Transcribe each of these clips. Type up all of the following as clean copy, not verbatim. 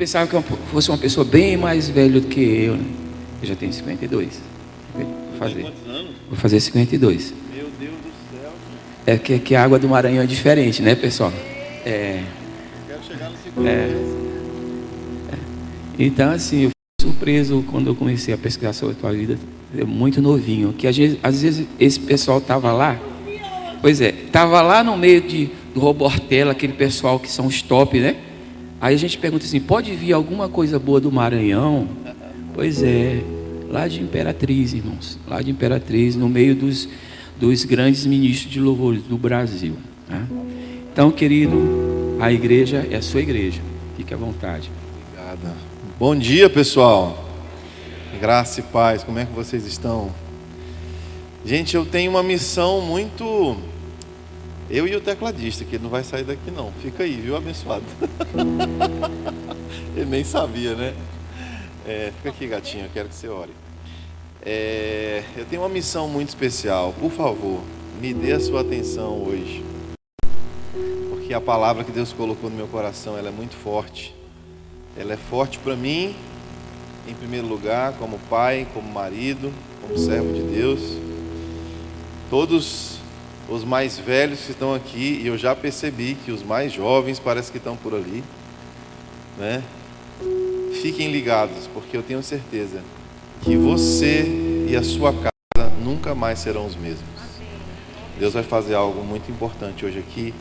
pensava que eu fosse uma pessoa bem mais velha do que eu, né? Eu já tenho 52. Vou fazer 52. Meu Deus do céu. É que a água do Maranhão é diferente, né, pessoal? Quero chegar no 52. Então, assim, eu fui surpreso quando eu comecei a pesquisar sobre a tua vida, muito novinho, que às vezes esse pessoal estava lá, estava lá no meio do Robortella, aquele pessoal que são os top, né? Aí a gente pergunta assim, pode vir alguma coisa boa do Maranhão? Pois é, lá de Imperatriz, irmãos, lá de Imperatriz, no meio dos grandes ministros de louvor do Brasil, né? Então, querido, a igreja é a sua igreja, fique à vontade. Obrigado. Bom dia, pessoal. Graça e paz, como é que vocês estão? Gente, eu tenho uma missão muito... Eu e o tecladista, que ele não vai sair daqui não. Fica aí, viu, abençoado? Ele nem sabia, né? Fica aqui, gatinho, eu quero que você ore. Eu tenho uma missão muito especial. Por favor, me dê a sua atenção hoje. Porque a palavra que Deus colocou no meu coração, ela é muito forte. Ela é forte para mim, em primeiro lugar, como pai, como marido, como servo de Deus. Todos os mais velhos que estão aqui, e eu já percebi que os mais jovens parece que estão por ali, né? Fiquem ligados, porque eu tenho certeza que você e a sua casa nunca mais serão os mesmos. Deus vai fazer algo muito importante hoje aqui,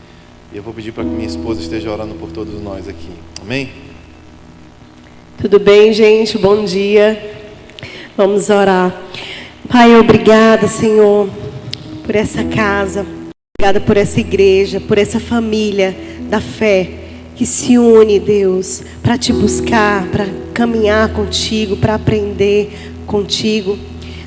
e eu vou pedir para que minha esposa esteja orando por todos nós aqui. Amém? Tudo bem, gente? Bom dia. Vamos orar. Pai, obrigada, Senhor, por essa casa. Obrigada por essa igreja, por essa família da fé que se une, Deus, para te buscar, para caminhar contigo, para aprender contigo.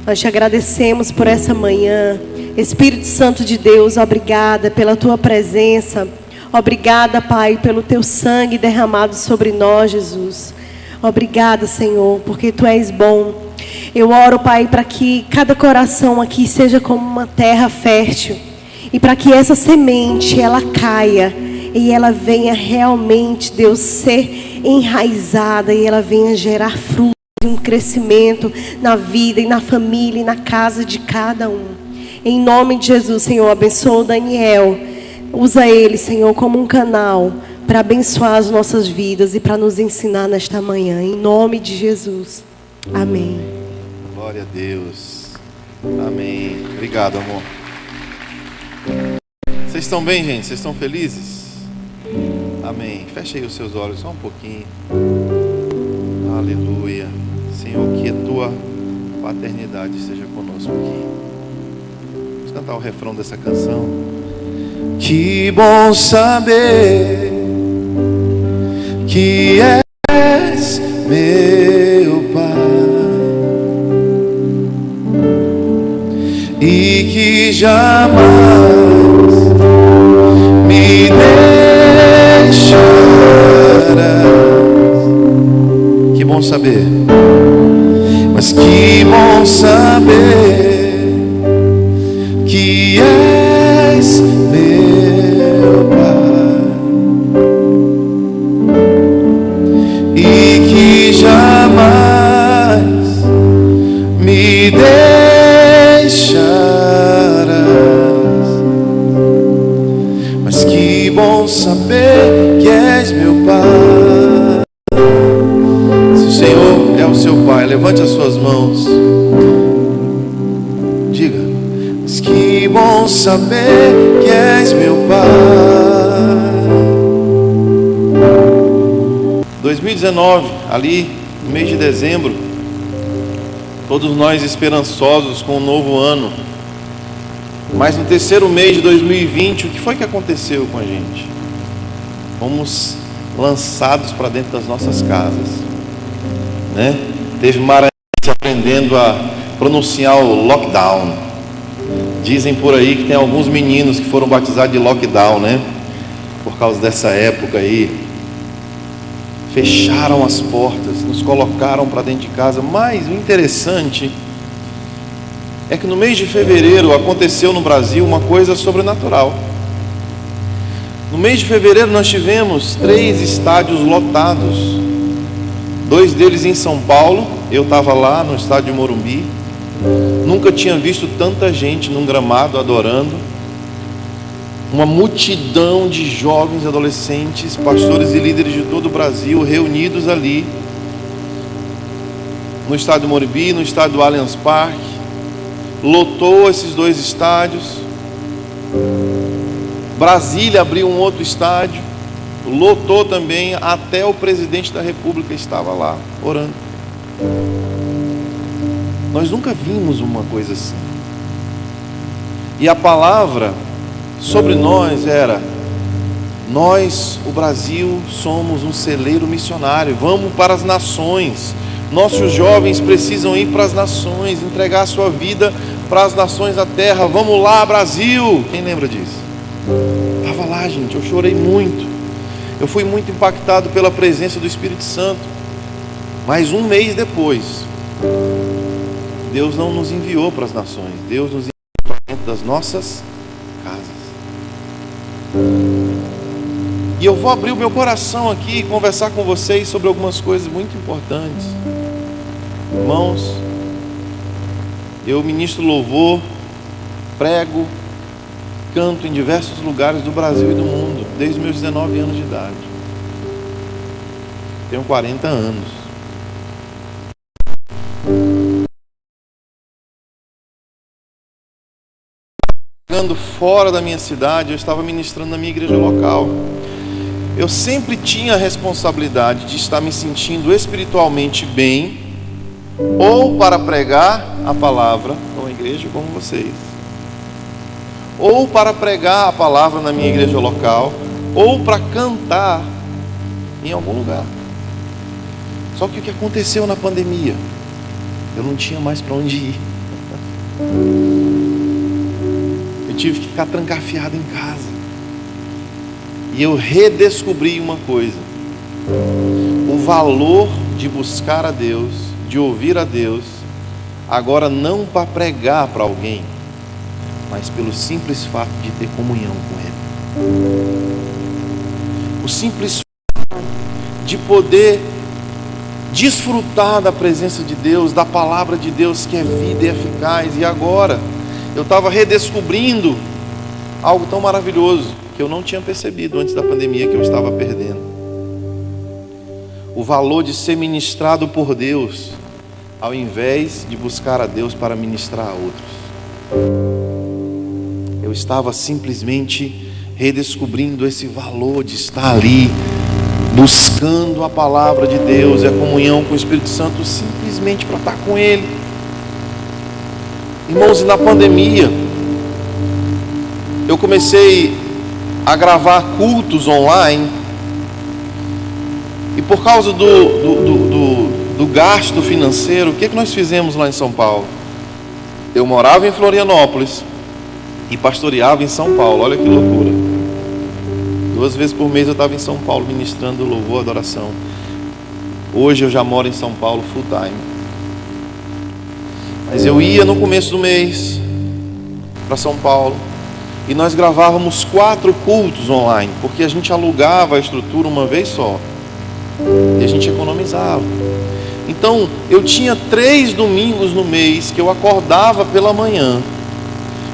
Nós te agradecemos por essa manhã. Espírito Santo de Deus, obrigada pela tua presença. Obrigada, Pai, pelo teu sangue derramado sobre nós, Jesus. Obrigada, Senhor, porque Tu és bom. Eu oro, Pai, para que cada coração aqui seja como uma terra fértil. E para que essa semente, ela caia. E ela venha realmente, Deus, ser enraizada. E ela venha gerar fruto e um crescimento na vida e na família e na casa de cada um. Em nome de Jesus, Senhor, abençoa o Daniel. Usa ele, Senhor, como um canal para abençoar as nossas vidas e para nos ensinar nesta manhã. Em nome de Jesus. Amém. Glória a Deus. Amém. Obrigado, amor. Vocês estão bem, gente? Vocês estão felizes? Amém. Feche aí os seus olhos só um pouquinho. Aleluia. Senhor, que a Tua paternidade esteja conosco aqui. Vamos cantar o refrão dessa canção. Que bom saber que és meu Pai e que jamais me deixarás. Que bom saber, mas que bom saber que és meu Pai e que jamais me deixarás. Mas que bom saber que és meu Pai. Se o Senhor é o seu Pai, levante as suas mãos. Diga: mas que bom saber que és meu Pai. 2019, ali no mês de dezembro, todos nós esperançosos com o novo ano. Mas no terceiro mês de 2020, o que foi que aconteceu com a gente? Fomos lançados para dentro das nossas casas, né? Teve maranhense aprendendo a pronunciar o lockdown. Dizem por aí que tem alguns meninos que foram batizados de lockdown, né? Por causa dessa época aí. Fecharam as portas, nos colocaram para dentro de casa. Mas o interessante é que no mês de fevereiro aconteceu no Brasil uma coisa sobrenatural. No mês de fevereiro nós tivemos 3 estádios lotados. 2 deles em São Paulo. Eu estava lá no estádio de Morumbi. Nunca tinha visto tanta gente num gramado adorando. Uma multidão de jovens, adolescentes, pastores e líderes de todo o Brasil reunidos ali no estádio do Morumbi, no estádio do Allianz Parque. Lotou esses 2 estádios. Brasília abriu um outro estádio, lotou também, até o presidente da República estava lá orando. Nós nunca vimos uma coisa assim. E a palavra sobre nós era: nós, o Brasil, somos um celeiro missionário, vamos para as nações. Nossos jovens precisam ir para as nações, entregar a sua vida para as nações da terra. Vamos lá, Brasil! Quem lembra disso? Estava lá, gente, eu chorei muito. Eu fui muito impactado pela presença do Espírito Santo. Mas um mês depois, Deus não nos enviou para as nações, Deus nos enviou para dentro das nossas casas. E eu vou abrir o meu coração aqui e conversar com vocês sobre algumas coisas muito importantes. Irmãos, eu ministro louvor, prego, canto em diversos lugares do Brasil e do mundo, desde meus 19 anos de idade. Tenho 40 anos. Chegando fora da minha cidade, eu estava ministrando na minha igreja local. Eu sempre tinha a responsabilidade de estar me sentindo espiritualmente bem, ou para pregar a palavra numa igreja como vocês, ou para pregar a palavra na minha igreja local, ou para cantar em algum lugar. Só que o que aconteceu na pandemia? Eu não tinha mais para onde ir. Eu tive que ficar trancafiado em casa. E eu redescobri uma coisa: o valor de buscar a Deus, de ouvir a Deus, agora não para pregar para alguém, mas pelo simples fato de ter comunhão com Ele. O simples fato de poder desfrutar da presença de Deus, da palavra de Deus que é vida e eficaz. E agora eu estava redescobrindo algo tão maravilhoso que eu não tinha percebido antes da pandemia, que eu estava perdendo. O valor de ser ministrado por Deus, ao invés de buscar a Deus para ministrar a outros. Eu estava simplesmente redescobrindo esse valor de estar ali, buscando a palavra de Deus e a comunhão com o Espírito Santo, simplesmente para estar com Ele. Irmãos, e na pandemia, eu comecei a gravar cultos online, e por causa do gasto financeiro, o que nós fizemos lá em São Paulo? Eu morava em Florianópolis e pastoreava em São Paulo. Olha que loucura. 2 vezes por mês eu estava em São Paulo ministrando louvor, adoração. Hoje eu já moro em São Paulo full time. Mas eu ia no começo do mês para São Paulo e nós gravávamos 4 cultos online, porque a gente alugava a estrutura uma vez só e a gente economizava. Então eu tinha 3 domingos no mês que eu acordava pela manhã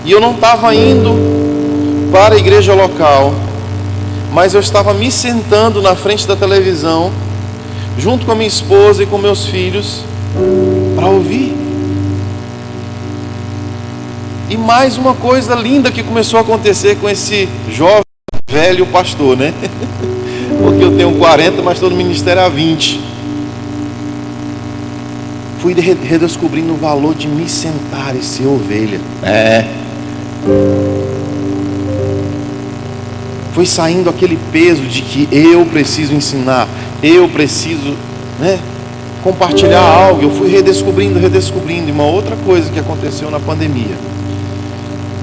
e eu não estava indo para a igreja local, mas eu estava me sentando na frente da televisão, junto com a minha esposa e com meus filhos, para ouvir. E mais uma coisa linda que começou a acontecer com esse jovem, velho pastor, né? Porque eu tenho 40, mas estou no ministério há 20. Fui redescobrindo o valor de me sentar e ser ovelha. Foi saindo aquele peso de que eu preciso ensinar, eu preciso, compartilhar algo. Eu fui redescobrindo. E uma outra coisa que aconteceu na pandemia,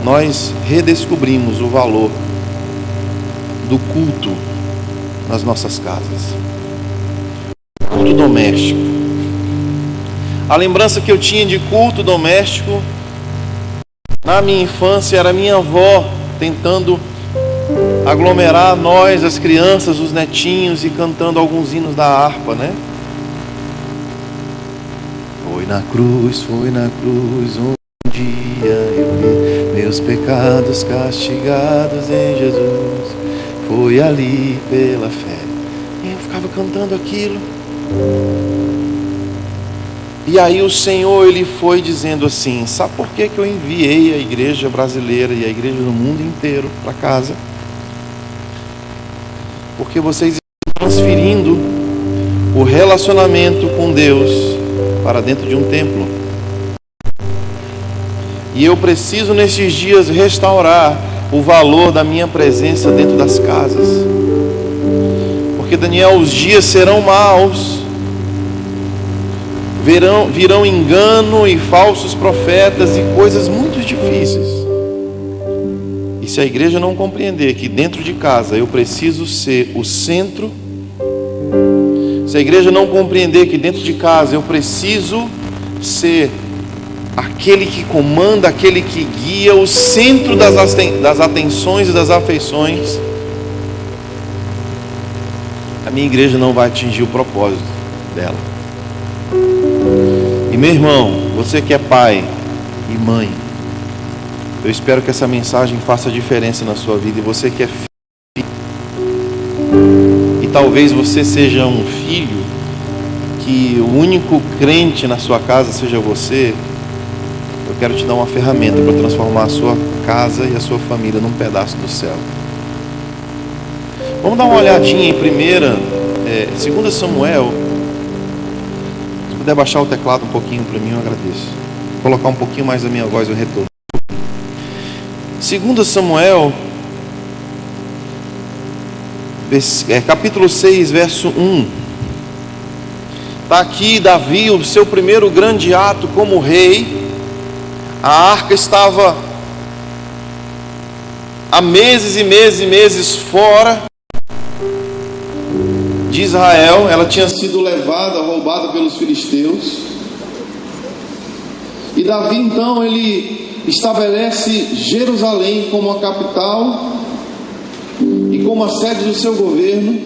nós redescobrimos o valor do culto nas nossas casas. Culto doméstico. A lembrança que eu tinha de culto doméstico na minha infância era minha avó tentando aglomerar nós, as crianças, os netinhos, e cantando alguns hinos da harpa, né? Foi na cruz um dia eu vi meus pecados castigados em Jesus. Foi ali pela fé. E eu ficava cantando aquilo. E aí o Senhor, Ele foi dizendo assim: sabe por que eu enviei a igreja brasileira e a igreja do mundo inteiro para casa? Porque vocês estão transferindo o relacionamento com Deus para dentro de um templo. E eu preciso nesses dias restaurar o valor da minha presença dentro das casas. Porque, Daniel, os dias serão maus. Virão engano e falsos profetas e coisas muito difíceis. E se a igreja não compreender que dentro de casa eu preciso ser o centro, se a igreja não compreender que dentro de casa eu preciso ser aquele que comanda, aquele que guia, o centro das atenções e das afeições, a minha igreja não vai atingir o propósito dela. E meu irmão, você que é pai e mãe, eu espero que essa mensagem faça diferença na sua vida. E você que é filho, e talvez você seja um filho que o único crente na sua casa seja você, eu quero te dar uma ferramenta para transformar a sua casa e a sua família num pedaço do céu. Vamos dar uma olhadinha em 2 Samuel. Se puder baixar o teclado um pouquinho para mim, eu agradeço. Vou colocar um pouquinho mais da minha voz, eu retorno. 2 Samuel, capítulo 6, verso 1. Está aqui Davi, o seu primeiro grande ato como rei. A arca estava há meses e meses e meses fora de Israel. Ela tinha sido roubada pelos filisteus. E Davi então ele estabelece Jerusalém como a capital e como a sede do seu governo.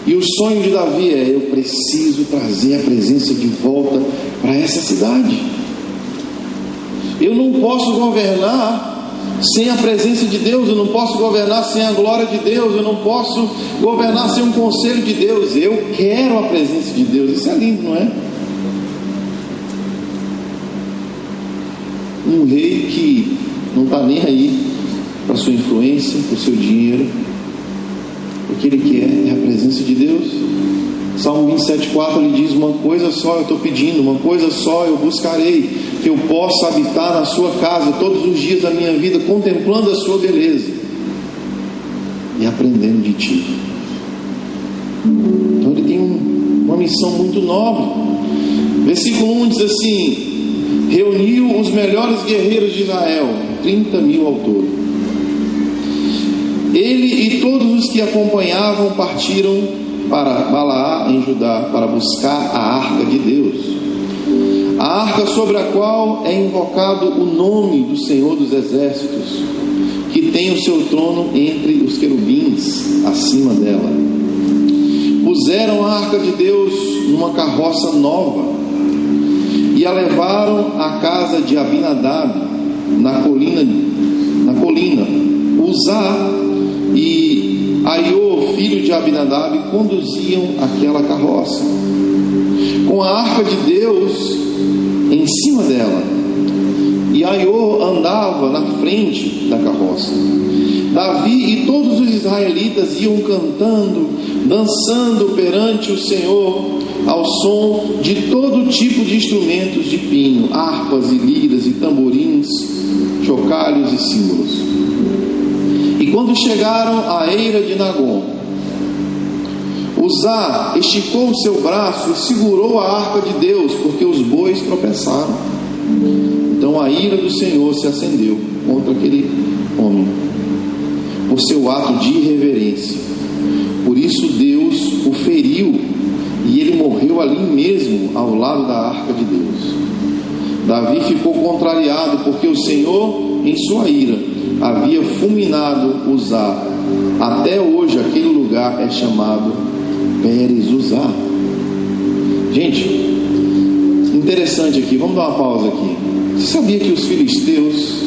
E o sonho de Davi é: eu preciso trazer a presença de volta para essa cidade. Eu não posso governar sem a presença de Deus, eu não posso governar sem a glória de Deus, eu não posso governar sem um conselho de Deus. Eu quero a presença de Deus. Isso é lindo, não é? Um rei que não está nem aí para a sua influência, para o seu dinheiro. O que ele quer é a presença de Deus. Salmo 27,4 ele diz: uma coisa só eu estou pedindo, uma coisa só eu buscarei, que eu possa habitar na sua casa todos os dias da minha vida, contemplando a sua beleza e aprendendo de ti. Então ele tem uma missão muito nobre. Versículo 1 diz assim: reuniu os melhores guerreiros de Israel, 30.000 ao todo. Ele e todos os que acompanhavam partiram para Balaá em Judá, para buscar a arca de Deus, a arca sobre a qual é invocado o nome do Senhor dos Exércitos, que tem o seu trono entre os querubins acima dela. Puseram a arca de Deus numa carroça nova e a levaram à casa de Abinadab na colina Uzá e Aiô, filho de Abinadab, conduziam aquela carroça com a arca de Deus em cima dela, e Aiô andava na frente da carroça. Davi e todos os israelitas iam cantando, dançando perante o Senhor ao som de todo tipo de instrumentos de pinho, harpas e liras e tamborins, chocalhos e símbolos. E quando chegaram à eira de Nagom, Uzá esticou o seu braço e segurou a arca de Deus, porque os bois tropeçaram. Então a ira do Senhor se acendeu contra aquele homem, por seu ato de irreverência. Por isso Deus o feriu, e ele morreu ali mesmo, ao lado da arca de Deus. Davi ficou contrariado, porque o Senhor, em sua ira, havia fulminado Uzá. Até hoje aquele lugar é chamado Pérez Uzá. Gente, em Interessante aqui, vamos dar uma pausa aqui. Você sabia que os filisteus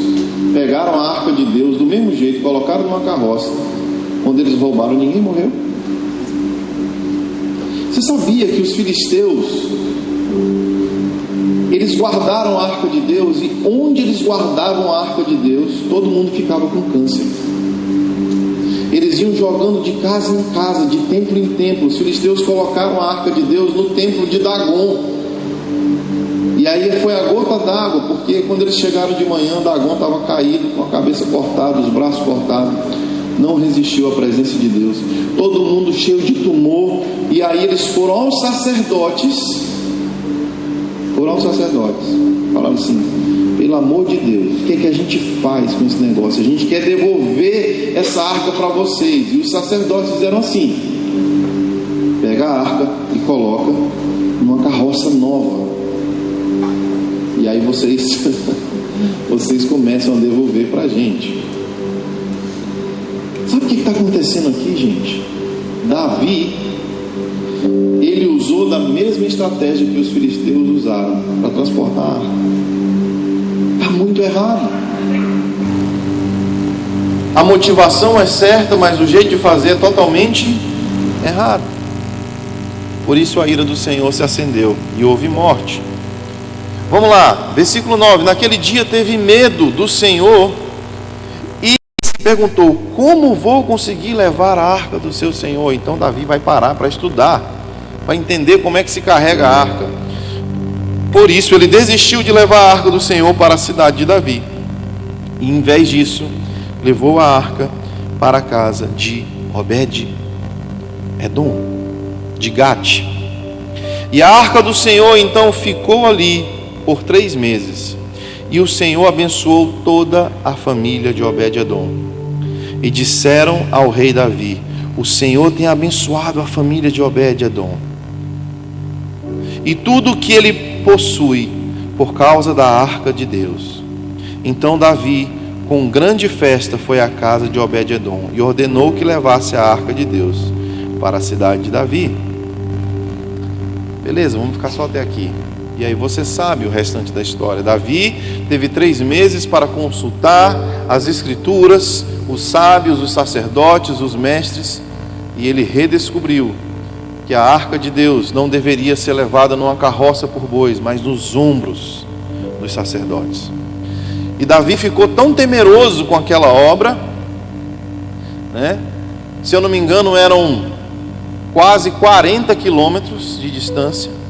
pegaram a arca de Deus do mesmo jeito, colocaram numa carroça? Quando eles roubaram, ninguém morreu. Você sabia que os filisteus, eles guardaram a arca de Deus, e onde eles guardavam a arca de Deus, todo mundo ficava com câncer. Eles iam jogando de casa em casa, de templo em templo. Os filisteus colocaram a arca de Deus no templo de Dagon. E aí foi a gota d'água, porque quando eles chegaram de manhã, Dagon estava caído, com a cabeça cortada, os braços cortados. Não resistiu à presença de Deus. Todo mundo cheio de tumor. E aí eles foram aos sacerdotes. Falaram assim: pelo amor de Deus, o que é que a gente faz com esse negócio? A gente quer devolver essa arca para vocês. E os sacerdotes fizeram assim: pega a arca e coloca numa carroça nova. E aí vocês começam a devolver para a gente. Sabe o que está acontecendo aqui, gente? Davi, ele usou da mesma estratégia que os filisteus usaram para transportar a arca. Está muito errado. A motivação é certa, mas o jeito de fazer é totalmente errado. Por isso a ira do Senhor se acendeu e houve morte. Vamos lá, versículo 9. Naquele dia teve medo do Senhor e se perguntou: como vou conseguir levar a arca do seu Senhor? Então Davi vai parar para estudar, para entender como é que se carrega a arca. Por isso ele desistiu de levar a arca do Senhor para a cidade de Davi, e em vez disso levou a arca para a casa de Obed-Edom, de Gate. E a arca do Senhor então ficou ali por 3 meses, e o Senhor abençoou toda a família de Obed-Edom. E disseram ao rei Davi: o Senhor tem abençoado a família de Obed-Edom e tudo o que ele possui, por causa da arca de Deus. Então Davi, com grande festa, foi à casa de Obed-Edom e ordenou que levasse a arca de Deus para a cidade de Davi. Beleza, vamos ficar só até aqui. E aí você sabe o restante da história. Davi teve 3 meses para consultar as escrituras, os sábios, os sacerdotes, os mestres, e ele redescobriu que a arca de Deus não deveria ser levada numa carroça por bois, mas nos ombros dos sacerdotes. E Davi ficou tão temeroso com aquela obra, né? Se eu não me engano, eram quase 40 quilômetros de distância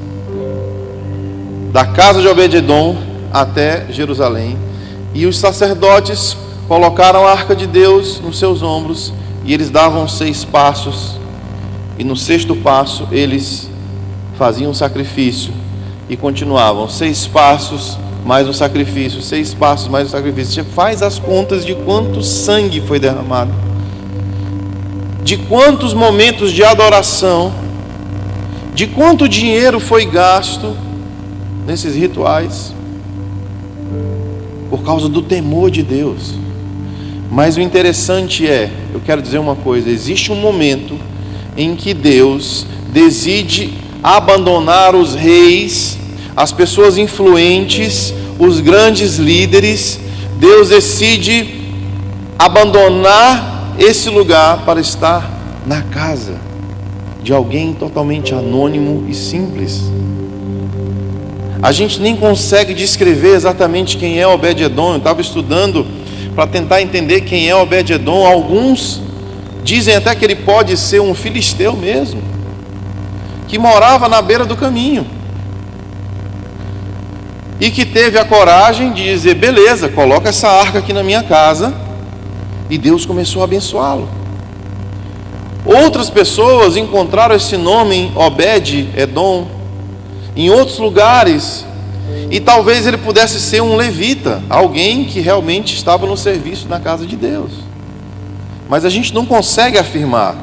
da casa de Obed-Edom até Jerusalém, e os sacerdotes colocaram a arca de Deus nos seus ombros, e eles davam 6 passos, e no 6º passo eles faziam um sacrifício e continuavam: 6 passos mais um sacrifício, 6 passos mais um sacrifício. Você faz as contas de quanto sangue foi derramado, de quantos momentos de adoração, de quanto dinheiro foi gasto nesses rituais, por causa do temor de Deus. Mas o interessante é, eu quero dizer uma coisa: existe um momento em que Deus decide abandonar os reis, as pessoas influentes, os grandes líderes. Deus decide abandonar esse lugar para estar na casa de alguém totalmente anônimo e simples. A gente nem consegue descrever exatamente quem é Obed-Edom. Eu estava estudando para tentar entender quem é Obed-Edom. Alguns dizem até que ele pode ser um filisteu mesmo, que morava na beira do caminho e que teve a coragem de dizer: beleza, coloca essa arca aqui na minha casa. E Deus começou a abençoá-lo. Outras pessoas encontraram esse nome em Obed-Edom em outros lugares, e talvez ele pudesse ser um levita, alguém que realmente estava no serviço na casa de Deus. Mas a gente não consegue afirmar.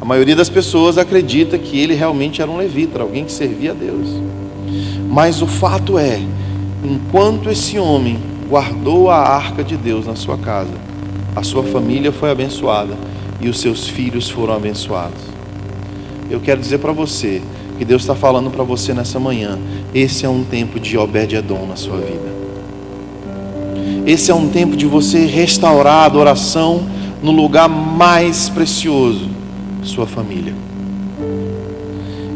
A maioria das pessoas acredita que ele realmente era um levita, alguém que servia a Deus. Mas o fato é, enquanto esse homem guardou a arca de Deus na sua casa, a sua família foi abençoada e os seus filhos foram abençoados. Eu quero dizer para você que Deus está falando para você nessa manhã. Esse é um tempo de Obed-Edom na sua vida. Esse é um tempo de você restaurar a adoração no lugar mais precioso, sua família.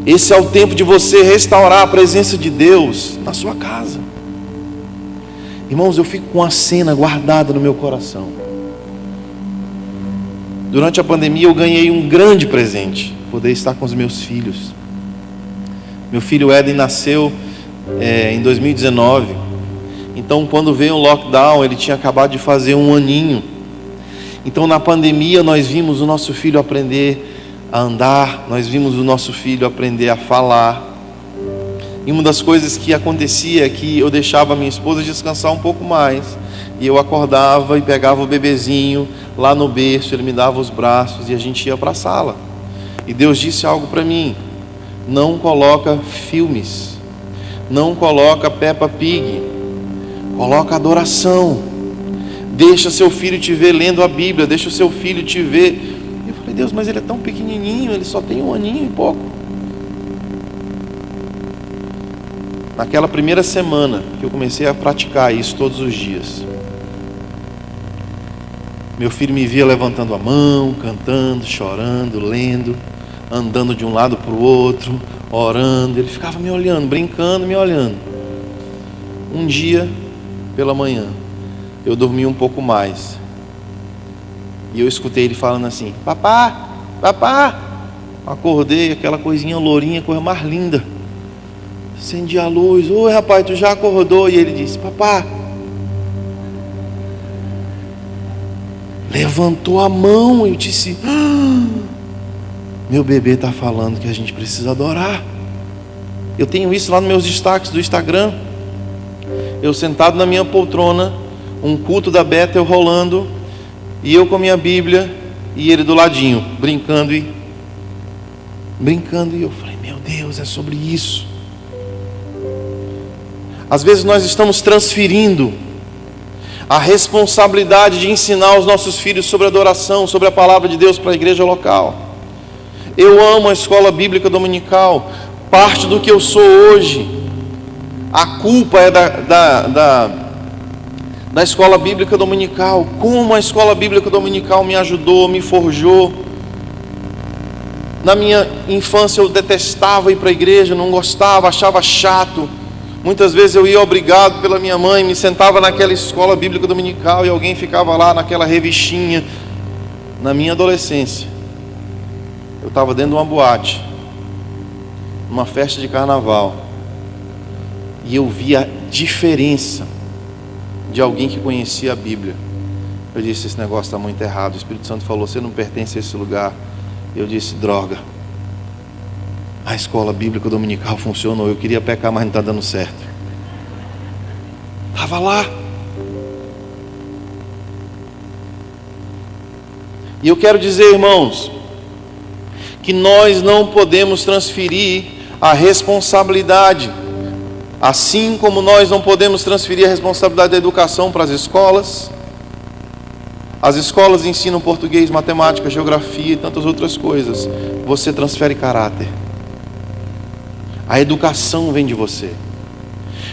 Esse é o tempo de você restaurar a presença de Deus na sua casa. Irmãos, eu fico com a cena guardada no meu coração. Durante a pandemia eu ganhei um grande presente, poder estar com os meus filhos. Meu filho Éden nasceu em 2019. Então, quando veio o lockdown, ele tinha acabado de fazer 1 aninho. Então, na pandemia, nós vimos o nosso filho aprender a andar, nós vimos o nosso filho aprender a falar. E uma das coisas que acontecia é que eu deixava a minha esposa descansar um pouco mais. E eu acordava e pegava o bebezinho lá no berço, ele me dava os braços e a gente ia para a sala. E Deus disse algo para mim: não coloca filmes, não coloca Peppa Pig, coloca adoração. Deixa seu filho te ver lendo a Bíblia, deixa o seu filho te ver. Eu falei: Deus, mas ele é tão pequenininho, ele só tem 1 aninho e pouco. Naquela primeira semana que eu comecei a praticar isso todos os dias, meu filho me via levantando a mão, cantando, chorando, lendo, andando de um lado para o outro, orando. Ele ficava me olhando, brincando, me olhando. Um dia, pela manhã, eu dormi um pouco mais. E eu escutei ele falando assim: papá, papá. Acordei, aquela coisinha lourinha, coisa mais linda. Acendi a luz: oi rapaz, tu já acordou? E ele disse: papá. Levantou a mão e eu disse: meu bebê está falando que a gente precisa adorar. Eu tenho isso lá nos meus destaques do Instagram. Eu sentado na minha poltrona, um culto da Bethel rolando, e eu com a minha Bíblia, e ele do ladinho, brincando. E eu falei: meu Deus, é sobre isso. Às vezes nós estamos transferindo a responsabilidade de ensinar os nossos filhos sobre adoração, sobre a palavra de Deus para a igreja local. Eu amo a escola bíblica dominical. Parte do que eu sou hoje, a culpa é da escola bíblica dominical. Como a escola bíblica dominical me ajudou, me forjou. Na minha infância eu detestava ir para a igreja, não gostava, achava chato. Muitas vezes eu ia obrigado pela minha mãe, me sentava naquela escola bíblica dominical e alguém ficava lá naquela revistinha. Na minha adolescência, eu estava dentro de uma boate, numa festa de carnaval, e eu vi a diferença de alguém que conhecia a Bíblia. Eu disse: esse negócio está muito errado. O Espírito Santo falou: você não pertence a esse lugar. Eu disse: droga, a escola bíblica dominical funcionou. Eu queria pecar, mas não está dando certo. Estava lá. E eu quero dizer, irmãos, que nós não podemos transferir a responsabilidade, assim como nós não podemos transferir a responsabilidade da educação para as escolas. As escolas ensinam português, matemática, geografia e tantas outras coisas. Você transfere caráter. A educação vem de você.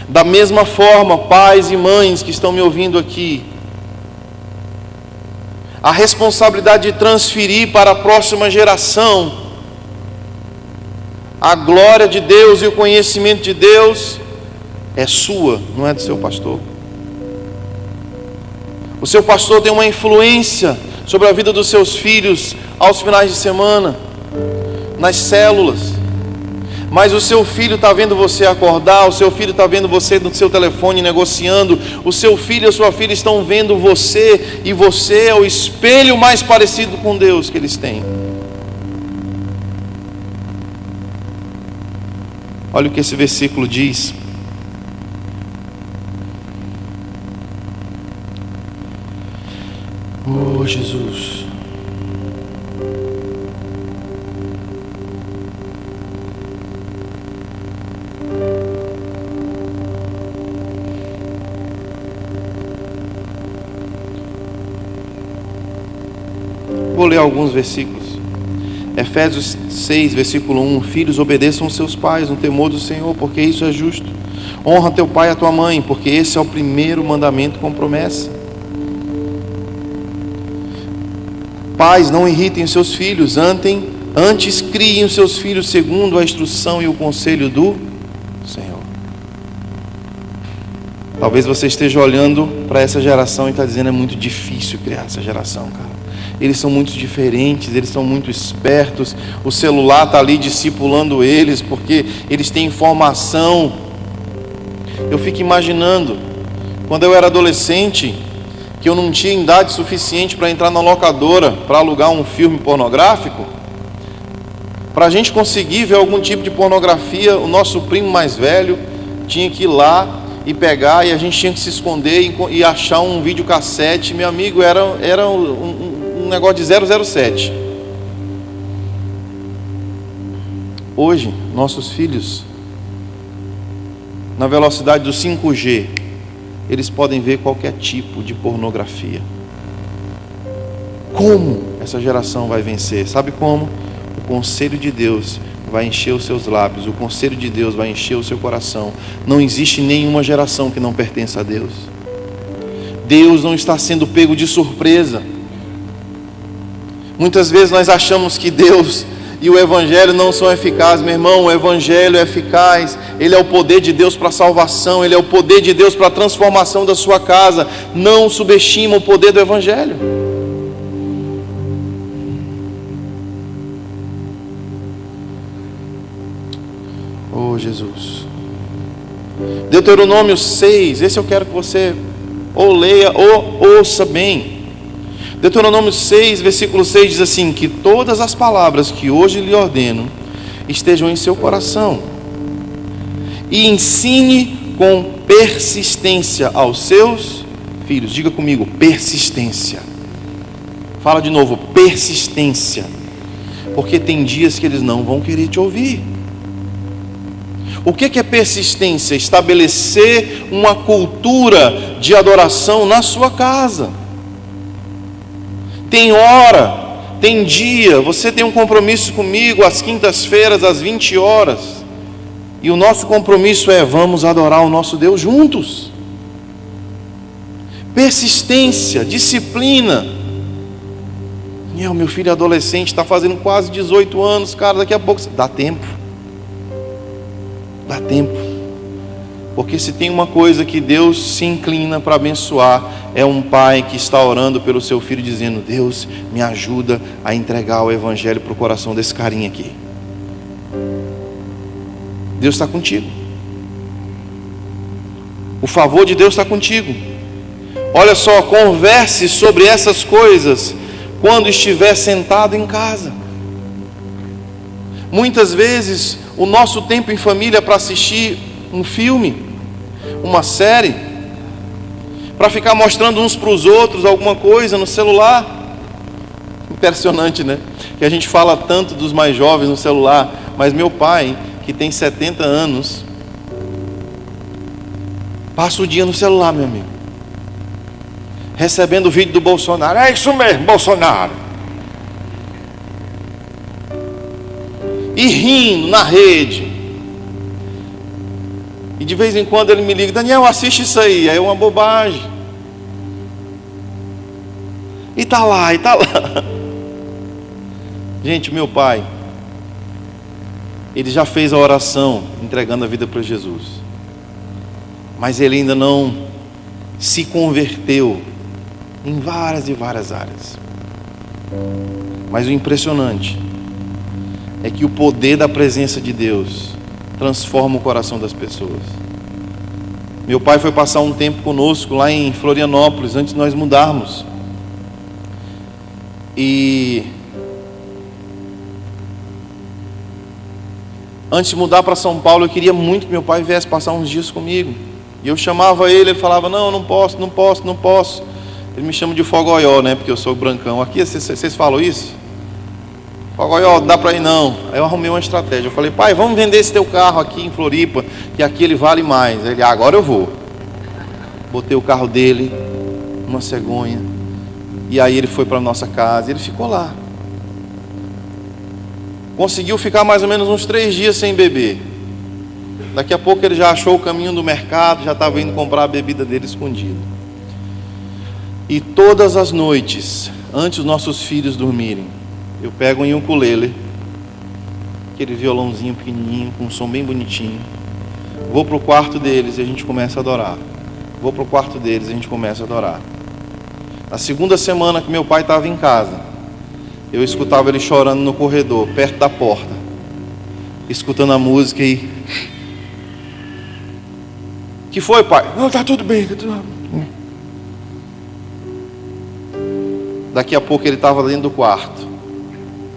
Da mesma forma, pais e mães que estão me ouvindo aqui, a responsabilidade de transferir para a próxima geração a glória de Deus e o conhecimento de Deus é sua, não é do seu pastor. O seu pastor tem uma influência sobre a vida dos seus filhos aos finais de semana, nas células. Mas o seu filho está vendo você acordar, o seu filho está vendo você no seu telefone negociando, o seu filho e a sua filha estão vendo você, e você é o espelho mais parecido com Deus que eles têm. Olha o que esse versículo diz. Oh, Jesus. Vou ler alguns versículos. Efésios 6, versículo 1: Filhos, obedeçam aos seus pais no temor do Senhor, porque isso é justo. Honra teu pai e a tua mãe, porque esse é o primeiro mandamento com promessa. Pais, não irritem os seus filhos, antes criem os seus filhos segundo a instrução e o conselho do Senhor. Talvez você esteja olhando para essa geração e está dizendo: é muito difícil criar essa geração, cara. Eles são muito diferentes, eles são muito espertos, o celular está ali discipulando eles, porque eles têm informação. Eu fico imaginando, quando eu era adolescente, que eu não tinha idade suficiente para entrar na locadora, para alugar um filme pornográfico. Para a gente conseguir ver algum tipo de pornografia, o nosso primo mais velho tinha que ir lá e pegar, e a gente tinha que se esconder e achar um videocassete. Meu amigo, era um negócio de 007. Hoje, nossos filhos, na velocidade do 5G, eles podem ver qualquer tipo de pornografia. Como essa geração vai vencer? Sabe como? O conselho de Deus vai encher os seus lábios, o conselho de Deus vai encher o seu coração. Não existe nenhuma geração que não pertença a Deus. Deus não está sendo pego de surpresa. Muitas vezes nós achamos que Deus e o Evangelho não são eficazes. Meu irmão, o Evangelho é eficaz. Ele é o poder de Deus para a salvação. Ele é o poder de Deus para a transformação da sua casa. Não subestima o poder do Evangelho. Oh, Jesus. Deuteronômio 6, esse eu quero que você ou leia ou ouça bem. Deuteronômio 6, versículo 6 diz assim: que todas as palavras que hoje lhe ordeno estejam em seu coração, e ensine com persistência aos seus filhos. Diga comigo: persistência. Fala de novo: persistência. Porque tem dias que eles não vão querer te ouvir. O que é persistência? Estabelecer uma cultura de adoração na sua casa. Tem hora, tem dia, você tem um compromisso comigo às quintas-feiras, às 20 horas. E o nosso compromisso é: vamos adorar o nosso Deus juntos. Persistência, disciplina. E o meu filho adolescente está fazendo quase 18 anos, cara, daqui a pouco... Dá tempo. Dá tempo. Porque se tem uma coisa que Deus se inclina para abençoar, é um pai que está orando pelo seu filho, dizendo: Deus, me ajuda a entregar o Evangelho para o coração desse carinha aqui. Deus está contigo. O favor de Deus está contigo. Olha só, converse sobre essas coisas quando estiver sentado em casa. Muitas vezes o nosso tempo em família é para assistir um filme, uma série, para ficar mostrando uns para os outros alguma coisa no celular. Impressionante, né? Que a gente fala tanto dos mais jovens no celular, mas meu pai, que tem 70 anos, passa o dia no celular, meu amigo, recebendo o vídeo do Bolsonaro. É isso mesmo, Bolsonaro. E rindo na rede. E de vez em quando ele me liga: Daniel, assiste isso aí. Aí é uma bobagem. E tá lá. Gente, meu pai, ele já fez a oração entregando a vida para Jesus, mas ele ainda não se converteu em várias e várias áreas. Mas o impressionante é que o poder da presença de Deus transforma o coração das pessoas. Meu pai foi passar um tempo conosco lá em Florianópolis, antes de nós mudarmos. E antes de mudar para São Paulo, eu queria muito que meu pai viesse passar uns dias comigo. E eu chamava ele falava: não posso. Ele me chama de fogoió, né? Porque eu sou brancão. Aqui vocês falam isso? Fogoió, dá para ir não. Aí eu arrumei uma estratégia. Eu falei: pai, vamos vender esse teu carro aqui em Floripa, que aqui ele vale mais. Ele: agora eu vou. Botei o carro dele, uma cegonha. E aí ele foi para a nossa casa e ele ficou lá. conseguiu ficar mais ou menos uns 3 dias sem beber. Daqui a pouco ele já achou o caminho do mercado, já estava indo comprar a bebida dele escondido. E todas as noites, antes dos nossos filhos dormirem, eu pego um ukulele, aquele violãozinho pequenininho, com um som bem bonitinho, vou para o quarto deles e a gente começa a adorar. Vou para o quarto deles e a gente começa a adorar. Na segunda semana que meu pai estava em casa, eu escutava ele chorando no corredor, perto da porta, escutando a música e... Que foi, pai? Não, tá tudo bem. Daqui a pouco ele estava dentro do quarto.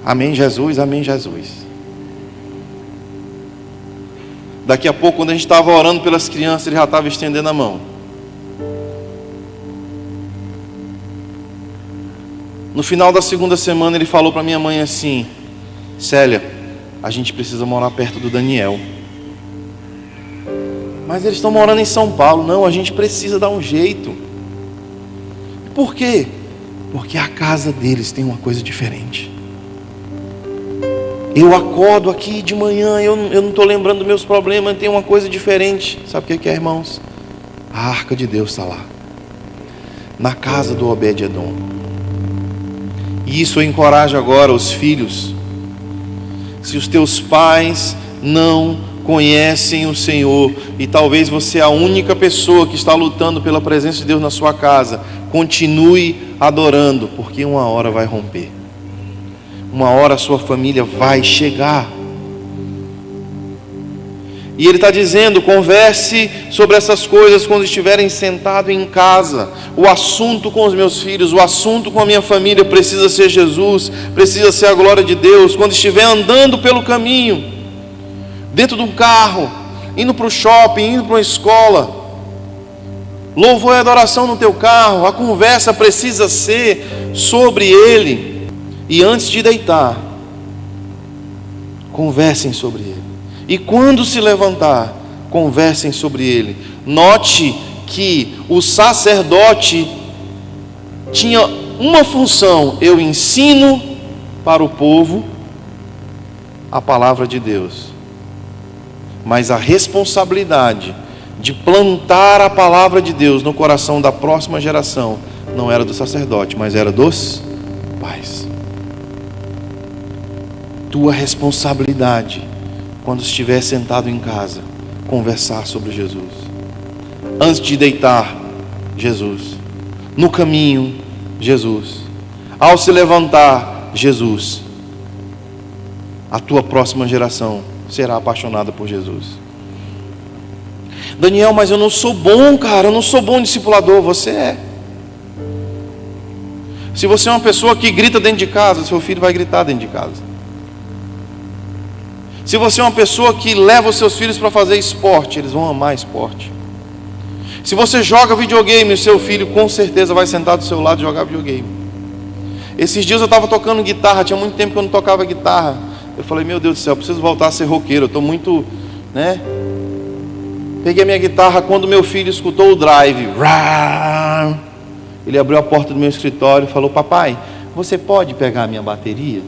Amém, Jesus, amém, Jesus. Daqui a pouco, quando a gente estava orando pelas crianças, ele já estava estendendo a mão. No final da segunda semana, ele falou para minha mãe assim: Célia, a gente precisa morar perto do Daniel. Mas eles estão morando em São Paulo. Não, a gente precisa dar um jeito. Por quê? Porque a casa deles tem uma coisa diferente. Eu acordo aqui de manhã, eu não estou lembrando dos meus problemas, tem uma coisa diferente. Sabe o que é, irmãos? A arca de Deus está lá, na casa do Obed-edom. E isso encoraja agora os filhos. Se os teus pais não conhecem o Senhor, e talvez você é a única pessoa que está lutando pela presença de Deus na sua casa, continue adorando, porque uma hora vai romper. Uma hora a sua família vai chegar. E ele está dizendo: converse sobre essas coisas quando estiverem sentados em casa. O assunto com os meus filhos, o assunto com a minha família precisa ser Jesus, precisa ser a glória de Deus. Quando estiver andando pelo caminho, dentro de um carro, indo para o shopping, indo para uma escola, louvor e adoração no teu carro, a conversa precisa ser sobre Ele. E antes de deitar, conversem sobre Ele. E quando se levantar, conversem sobre Ele. Note que o sacerdote tinha uma função: eu ensino para o povo a palavra de Deus. Mas a responsabilidade de plantar a palavra de Deus no coração da próxima geração não era do sacerdote, mas era dos pais. Tua responsabilidade, quando estiver sentado em casa, conversar sobre Jesus. Antes de deitar, Jesus. No caminho, Jesus. Ao se levantar, Jesus. A tua próxima geração será apaixonada por Jesus. Daniel, mas eu não sou bom, cara, eu não sou bom discipulador. Você é. Se você é uma pessoa que grita dentro de casa, seu filho vai gritar dentro de casa. Se você é uma pessoa que leva os seus filhos para fazer esporte, eles vão amar esporte. Se você joga videogame, o seu filho com certeza vai sentar do seu lado e jogar videogame. Esses dias eu estava tocando guitarra, tinha muito tempo que eu não tocava guitarra. Eu falei: meu Deus do céu, eu preciso voltar a ser roqueiro, eu estou muito, né? Peguei a minha guitarra, quando meu filho escutou o drive, ele abriu a porta do meu escritório e falou: papai, você pode pegar a minha bateria?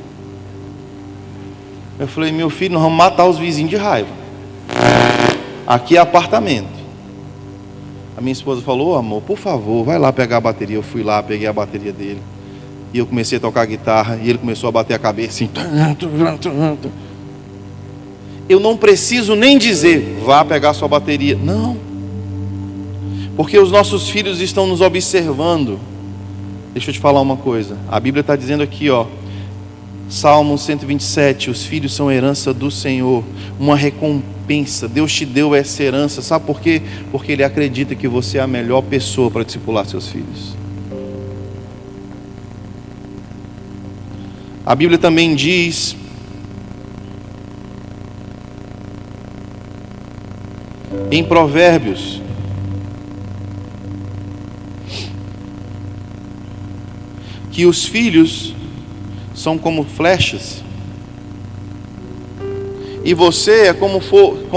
Eu falei: meu filho, nós vamos matar os vizinhos de raiva. Aqui é apartamento. A minha esposa falou: amor, por favor, vai lá pegar a bateria. Eu fui lá, peguei a bateria dele. E eu comecei a tocar guitarra. E ele começou a bater a cabeça assim. Eu não preciso nem dizer: vá pegar sua bateria. Não. Porque os nossos filhos estão nos observando. Deixa eu te falar uma coisa. A Bíblia está dizendo aqui, ó. Salmo 127, os filhos são herança do Senhor, uma recompensa. Deus te deu essa herança. Sabe por quê? Porque Ele acredita que você é a melhor pessoa para discipular seus filhos. A Bíblia também diz em Provérbios que os filhos são como flechas, e você é como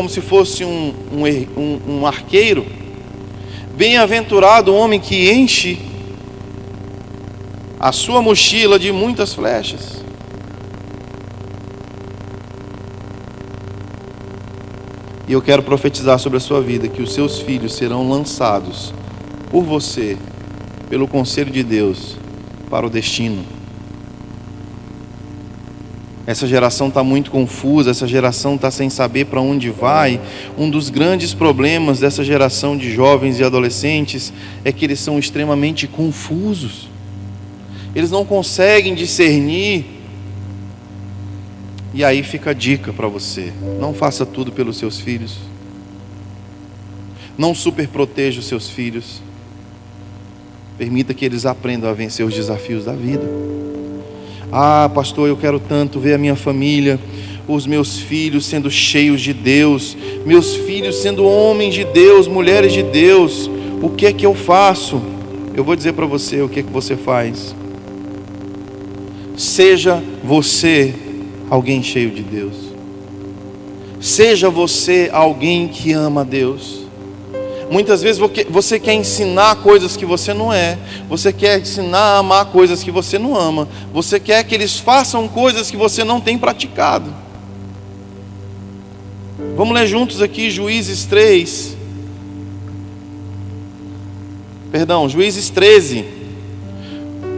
se fosse um arqueiro. Bem-aventurado o homem que enche a sua mochila de muitas flechas. E eu quero profetizar sobre a sua vida que os seus filhos serão lançados por você, pelo conselho de Deus, para o destino. Essa geração está muito confusa, essa geração está sem saber para onde vai. Um dos grandes problemas dessa geração de jovens e adolescentes é que eles são extremamente confusos. Eles não conseguem discernir. E aí fica a dica para você: não faça tudo pelos seus filhos. Não superproteja os seus filhos. Permita que eles aprendam a vencer os desafios da vida. Ah, pastor, eu quero tanto ver a minha família, os meus filhos sendo cheios de Deus, meus filhos sendo homens de Deus, mulheres de Deus. O que é que eu faço? Eu vou dizer para você o que é que você faz. Seja você alguém cheio de Deus. Seja você alguém que ama a Deus. Muitas vezes você quer ensinar coisas que você não é. Você quer ensinar a amar coisas que você não ama. Você quer que eles façam coisas que você não tem praticado. Vamos ler juntos aqui Juízes 13.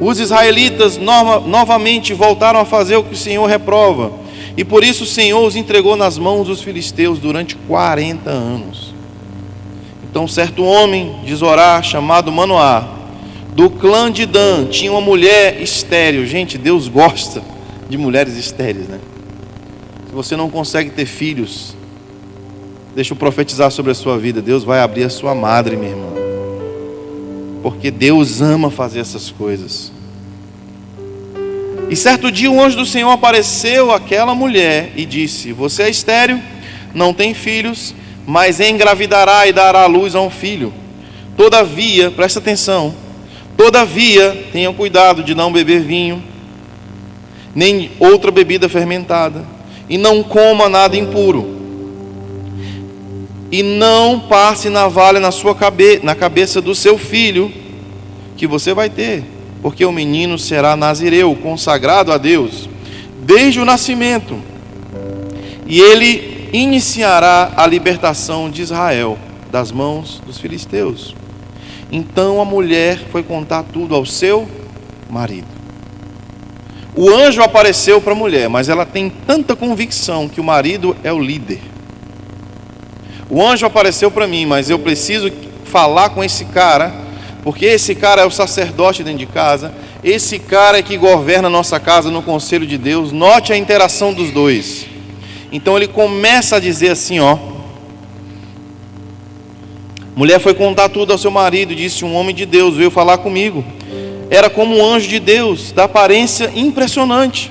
Os israelitas novamente voltaram a fazer o que o Senhor reprova. E por isso o Senhor os entregou nas mãos dos filisteus durante 40 anos. Então certo homem de Zorá, chamado Manoá, do clã de Dan, tinha uma mulher estéril. Gente, Deus gosta de mulheres estéreis, né? Se você não consegue ter filhos, deixa eu profetizar sobre a sua vida: Deus vai abrir a sua madre, meu irmão, porque Deus ama fazer essas coisas. E certo dia um anjo do Senhor apareceu àquela mulher e disse: você é estéril, não tem filhos, mas engravidará e dará à luz a um filho. Todavia, presta atenção, todavia tenha cuidado de não beber vinho, nem outra bebida fermentada, e não coma nada impuro, e não passe navalha na cabeça do seu filho, que você vai ter, porque o menino será nazireu, consagrado a Deus, desde o nascimento, e ele iniciará a libertação de Israel das mãos dos filisteus. Então a mulher foi contar tudo ao seu marido. O anjo apareceu para a mulher, mas ela tem tanta convicção que o marido é o líder. O anjo apareceu para mim, mas eu preciso falar com esse cara, porque esse cara é o sacerdote dentro de casa. Esse cara é que governa a nossa casa no conselho de Deus. Note a interação dos dois. Então ele começa a dizer assim, ó: mulher foi contar tudo ao seu marido, disse: um homem de Deus veio falar comigo. Era como um anjo de Deus, da aparência impressionante.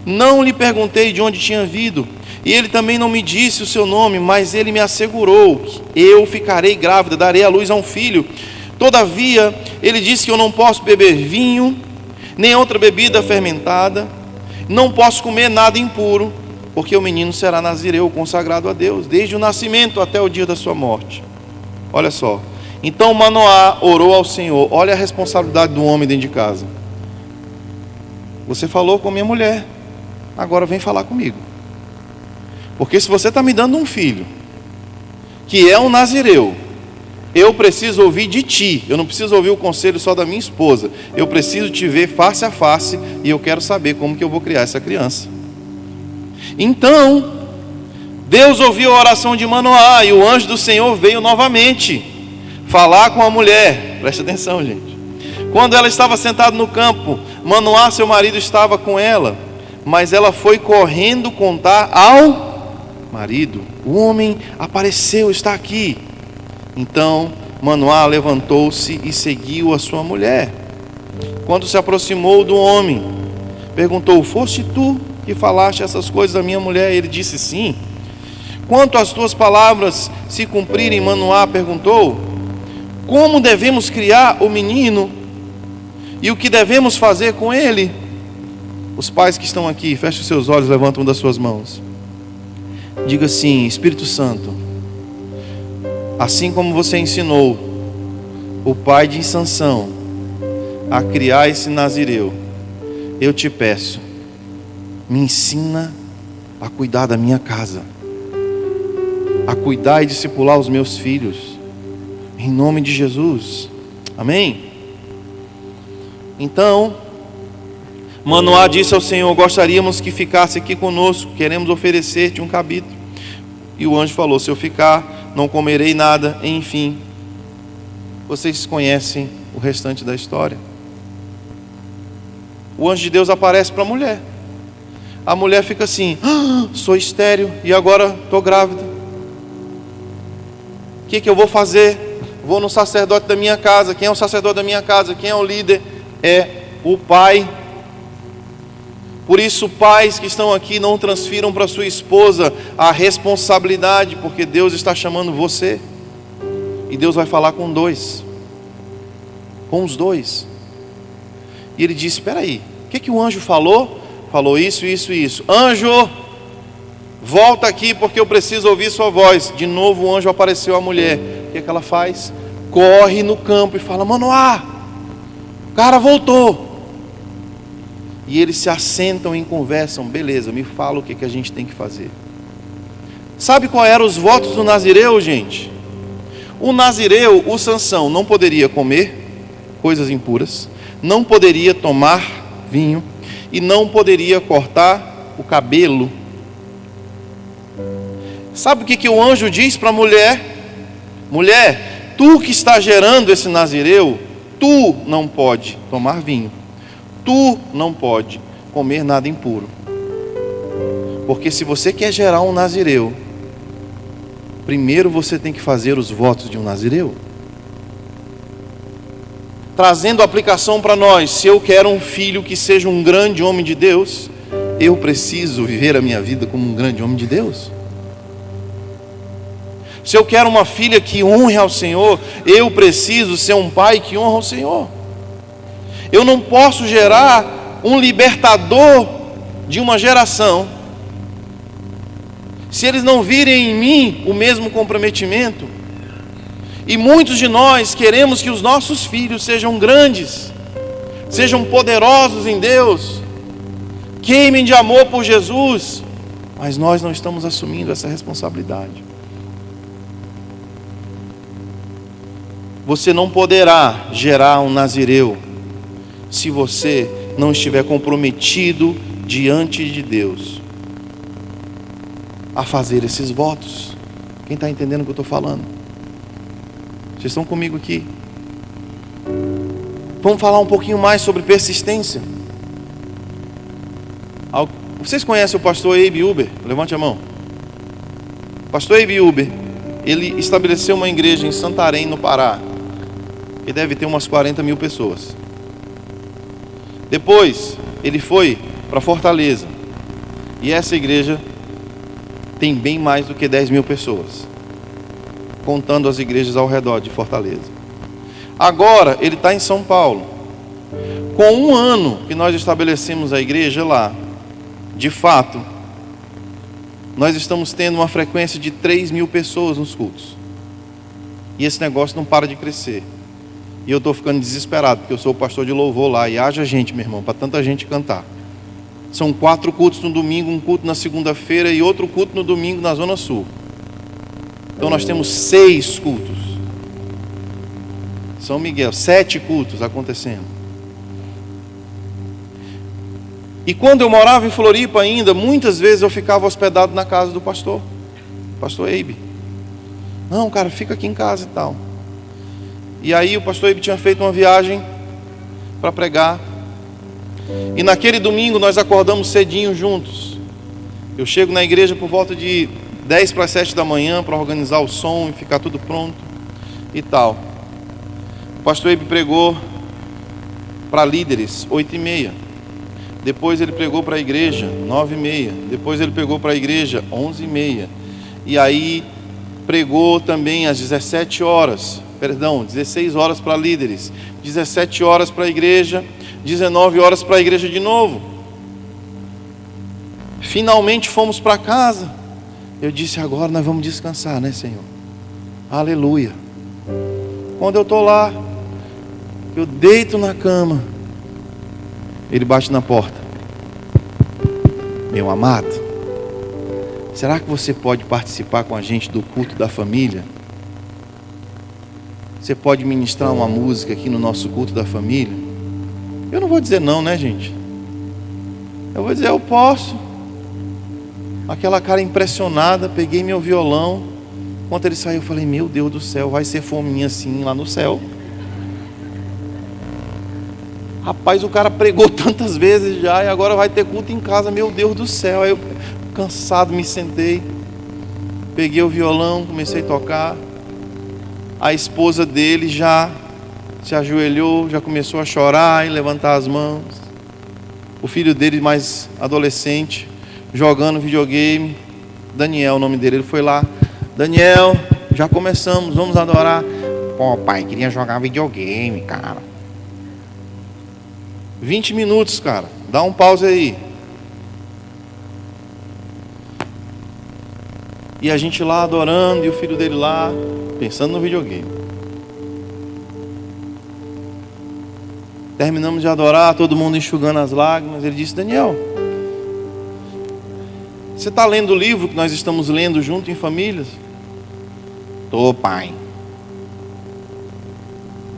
Não lhe perguntei de onde tinha vindo, e ele também não me disse o seu nome, mas ele me assegurou que eu ficarei grávida, darei à luz a um filho. Todavia, ele disse que eu não posso beber vinho, nem outra bebida fermentada, não posso comer nada impuro, porque o menino será nazireu, consagrado a Deus, desde o nascimento até o dia da sua morte. Olha só. Então Manoá orou ao Senhor. Olha a responsabilidade do homem dentro de casa. Você falou com a minha mulher, agora vem falar comigo. Porque se você está me dando um filho, que é um nazireu, eu preciso ouvir de ti. Eu não preciso ouvir o conselho só da minha esposa. Eu preciso te ver face a face, e eu quero saber como que eu vou criar essa criança. Então Deus ouviu a oração de Manoá, e o anjo do Senhor veio novamente falar com a mulher. Presta atenção, gente. Quando ela estava sentada no campo, Manoá, seu marido, estava com ela, mas ela foi correndo contar ao marido: o homem apareceu, está aqui. Então Manoá levantou-se e seguiu a sua mulher. Quando se aproximou do homem, perguntou: foste tu que falaste essas coisas da minha mulher? Ele disse: sim. Quanto às tuas palavras se cumprirem, Manoá perguntou: como devemos criar o menino e o que devemos fazer com ele? Os pais que estão aqui, fechem os seus olhos, levantam uma das suas mãos. Diga assim: Espírito Santo, assim como você ensinou o pai de Sansão a criar esse nazireu, eu te peço, me ensina a cuidar da minha casa. a cuidar e discipular os meus filhos. Em nome de Jesus. Amém? Então, Manoá disse ao Senhor: gostaríamos que ficasse aqui conosco, queremos oferecer-te um cabrito. E o anjo falou: se eu ficar, não comerei nada. Enfim, vocês conhecem o restante da história. O anjo de Deus aparece para a mulher. A mulher fica assim: sou estéril e agora estou grávida. O que eu vou fazer? Vou no sacerdote da minha casa. Quem é o sacerdote da minha casa? Quem é o líder? É o pai. Por isso, pais que estão aqui, não transfiram para sua esposa a responsabilidade, porque Deus está chamando você. E Deus vai falar com os dois. E ele disse: espera aí, o que o anjo falou? Falou isso, isso e isso. Anjo, volta aqui porque eu preciso ouvir sua voz. De novo o anjo apareceu à mulher. O que ela faz? Corre no campo e fala: Manoá, o cara voltou. E eles se assentam e conversam. Beleza, me fala o que a gente tem que fazer. Sabe qual eram os votos do nazireu, gente? O nazireu, o Sansão, não poderia comer coisas impuras, não poderia tomar vinho e não poderia cortar o cabelo. Sabe o que o anjo diz para a mulher? Mulher, tu que está gerando esse nazireu, tu não pode tomar vinho, tu não pode comer nada impuro. Porque se você quer gerar um nazireu, primeiro você tem que fazer os votos de um nazireu. Trazendo a aplicação para nós: se eu quero um filho que seja um grande homem de Deus, eu preciso viver a minha vida como um grande homem de Deus. Se eu quero uma filha que honre ao Senhor, eu preciso ser um pai que honra ao Senhor. Eu não posso gerar um libertador de uma geração se eles não virem em mim o mesmo comprometimento. E muitos de nós queremos que os nossos filhos sejam grandes, sejam poderosos em Deus, queimem de amor por Jesus, mas nós não estamos assumindo essa responsabilidade. Você não poderá gerar um nazireu se você não estiver comprometido diante de Deus a fazer esses votos. Quem está entendendo o que eu estou falando? Vocês estão comigo aqui? Vamos falar um pouquinho mais sobre persistência. Vocês conhecem o pastor Abe Uber? Levante a mão. O pastor Abe Uber, ele estabeleceu uma igreja em Santarém, no Pará, que deve ter umas 40 mil pessoas. Depois ele foi para Fortaleza, e essa igreja tem bem mais do que 10 mil pessoas, contando as igrejas ao redor de Fortaleza. Agora ele está em São Paulo. Com um ano que nós estabelecemos a igreja lá, de fato, nós estamos tendo uma frequência de 3 mil pessoas nos cultos. E esse negócio não para de crescer. E eu estou ficando desesperado, porque eu sou o pastor de louvor lá, e haja gente, meu irmão, para tanta gente cantar. São 4 cultos no domingo, um culto na segunda-feira e outro culto no domingo na Zona Sul. Então nós temos 6 cultos. São Miguel, 7 cultos acontecendo. E quando eu morava em Floripa ainda, muitas vezes eu ficava hospedado na casa do pastor Abe. Não, cara, fica aqui em casa e tal. E aí o pastor Abe tinha feito uma viagem para pregar. E naquele domingo nós acordamos cedinho juntos. Eu chego na igreja por volta de 10 para 7 da manhã para organizar o som e ficar tudo pronto e tal. O pastor Abe pregou para líderes 8h30. Depois ele pregou para a igreja 9h30. Depois ele pregou para a igreja 11h30. E aí pregou também às 16 horas para líderes, 17 horas para a igreja, 19 horas para a igreja de novo. Finalmente fomos para casa. Eu disse: agora nós vamos descansar, né, Senhor? Aleluia. Quando eu estou lá, eu deito na cama, ele bate na porta. Meu amado, Será que você pode participar com a gente do culto da família? Você pode ministrar uma música aqui no nosso culto da família? Eu não vou dizer não, né, gente? Eu vou dizer, eu posso. Aquela cara impressionada, peguei meu violão. Quando ele saiu, eu falei, meu Deus do céu, vai ser fominha assim lá no céu. Rapaz, o cara pregou tantas vezes já e agora vai ter culto em casa, meu Deus do céu. Aí eu, cansado, me sentei, peguei o violão, comecei a tocar. A esposa dele já se ajoelhou, já começou a chorar e levantar as mãos. O filho dele, mais adolescente, jogando videogame, Daniel, o nome dele, ele foi lá. Daniel, já começamos, vamos adorar. Pô, pai, queria jogar videogame, cara. 20 minutos, cara. Dá um pause aí. E a gente lá adorando, e o filho dele lá, pensando no videogame. Terminamos de adorar, todo mundo enxugando as lágrimas. Ele disse, Daniel, você está lendo o livro que nós estamos lendo junto em famílias? Tô, pai.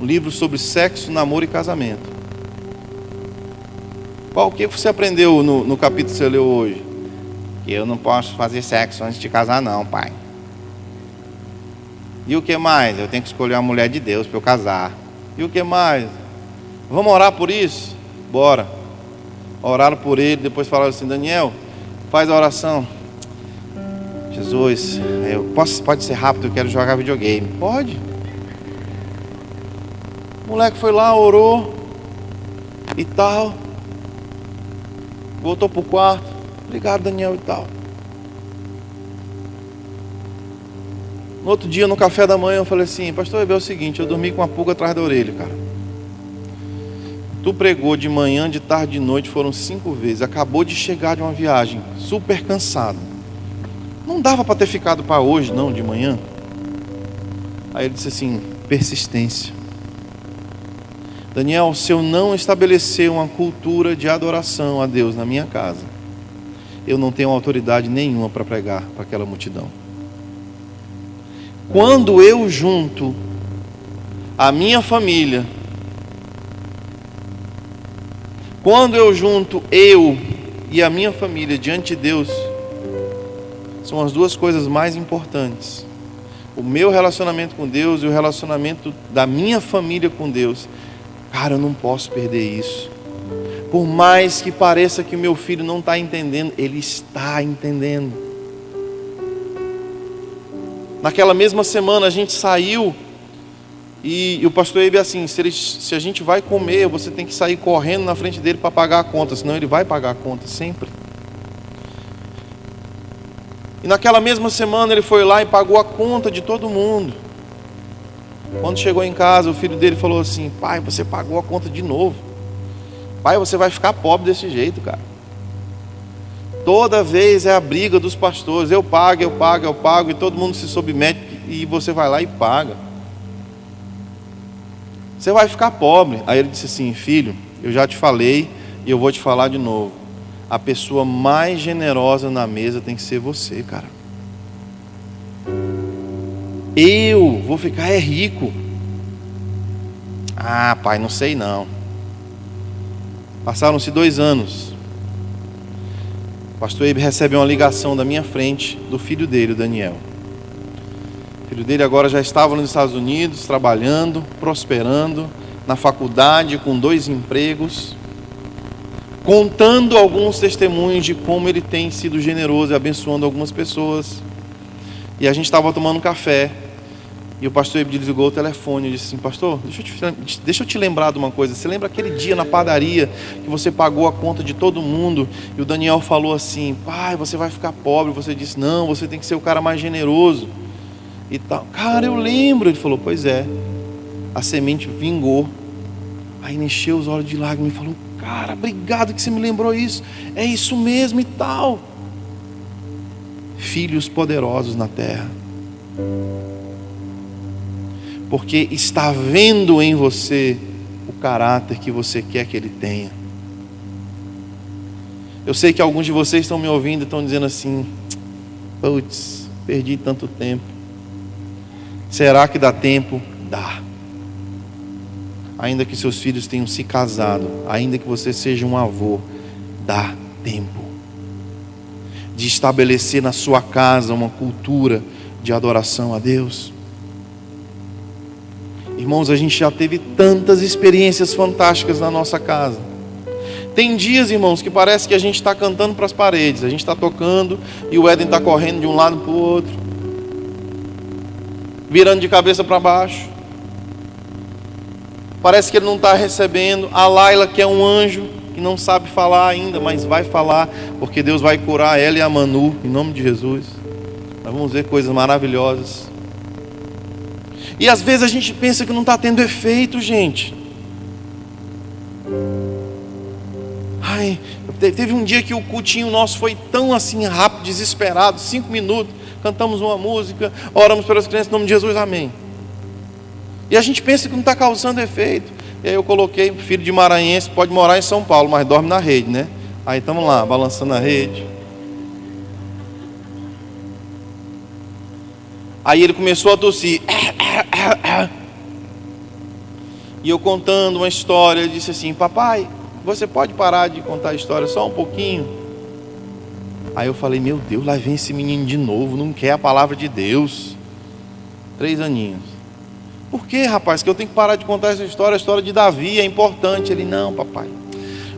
Um livro sobre sexo, namoro e casamento. O que você aprendeu no capítulo que você leu hoje? Que eu não posso fazer sexo antes de casar não, pai. E o que mais? Eu tenho que escolher uma mulher de Deus para eu casar. E o que mais? Vamos orar por isso? Bora. Oraram por ele, depois falaram assim, Daniel, faz a oração. Jesus, pode ser rápido, eu quero jogar videogame. Pode. O moleque foi lá, orou e tal. Voltou para o quarto. Obrigado, Daniel e tal. No outro dia, no café da manhã, eu falei assim, pastor, é o seguinte, eu dormi com uma pulga atrás da orelha, cara. Tu pregou de manhã, de tarde, de noite, foram 5 vezes. Acabou de chegar de uma viagem, super cansado. Não dava para ter ficado para hoje, não, de manhã. Aí ele disse assim, persistência. Daniel, se eu não estabelecer uma cultura de adoração a Deus na minha casa, eu não tenho autoridade nenhuma para pregar para aquela multidão. Quando eu junto a minha família, quando eu junto eu e a minha família diante de Deus, são as duas coisas mais importantes. O meu relacionamento com Deus e o relacionamento da minha família com Deus. Cara, eu não posso perder isso. Por mais que pareça que o meu filho não está entendendo, ele está entendendo. Naquela mesma semana a gente saiu e o pastor Ebe assim, se a gente vai comer, você tem que sair correndo na frente dele para pagar a conta, senão ele vai pagar a conta sempre. E naquela mesma semana ele foi lá e pagou a conta de todo mundo. Quando chegou em casa, o filho dele falou assim, pai, você pagou a conta de novo. Pai, você vai ficar pobre desse jeito, cara. Toda vez é a briga dos pastores, eu pago, e todo mundo se submete e você vai lá e paga. Você vai ficar pobre. Aí ele disse assim, filho, eu já te falei e eu vou te falar de novo. A pessoa mais generosa na mesa tem que ser você, cara. Eu vou ficar rico. Ah, pai, não sei não. Passaram-se 2 anos. O pastor Ebe recebe uma ligação da minha frente, do filho dele, o Daniel. O filho dele agora já estava nos Estados Unidos, trabalhando, prosperando, na faculdade, com 2 empregos, contando alguns testemunhos de como ele tem sido generoso e abençoando algumas pessoas. E a gente estava tomando café. E o pastor Ebe desligou o telefone e disse assim, pastor, deixa eu te lembrar de uma coisa. Você lembra aquele dia na padaria que você pagou a conta de todo mundo e o Daniel falou assim, pai, você vai ficar pobre. Você disse, não, você tem que ser o cara mais generoso e tal. Cara, eu lembro. Ele falou, pois é, a semente vingou. Aí ele encheu os olhos de lágrimas e falou, cara, obrigado que você me lembrou isso. É isso mesmo e tal. Filhos poderosos na terra. Porque está vendo em você o caráter que você quer que ele tenha. Eu sei que alguns de vocês estão me ouvindo e estão dizendo assim, Putz, perdi tanto tempo. Será que dá tempo? Dá. Ainda que seus filhos tenham se casado, ainda que você seja um avô, dá tempo de estabelecer na sua casa uma cultura de adoração a Deus. Irmãos, a gente já teve tantas experiências fantásticas na nossa casa. Tem dias, irmãos, que parece que a gente está cantando para as paredes. A gente está tocando e o Éden está correndo de um lado para o outro, virando de cabeça para baixo. Parece que ele não está recebendo. A Laila, que é um anjo, que não sabe falar ainda, mas vai falar, porque Deus vai curar ela e a Manu, em nome de Jesus. Nós vamos ver coisas maravilhosas. E às vezes a gente pensa que não está tendo efeito, gente. Ai, teve um dia que o cultinho nosso foi tão assim rápido, desesperado, 5 minutos, cantamos uma música, oramos pelas crianças, em nome de Jesus, amém. E a gente pensa que não está causando efeito. E aí eu coloquei, filho de maranhense, pode morar em São Paulo, mas dorme na rede, né? Aí estamos lá, balançando a rede. Aí ele começou a tossir. E eu contando uma história, ele disse assim: papai, você pode parar de contar a história só um pouquinho? Aí eu falei: meu Deus, lá vem esse menino de novo, não quer a palavra de Deus. 3 aninhos. Por que, rapaz, que eu tenho que parar de contar essa história? A história de Davi é importante. Ele: não, papai,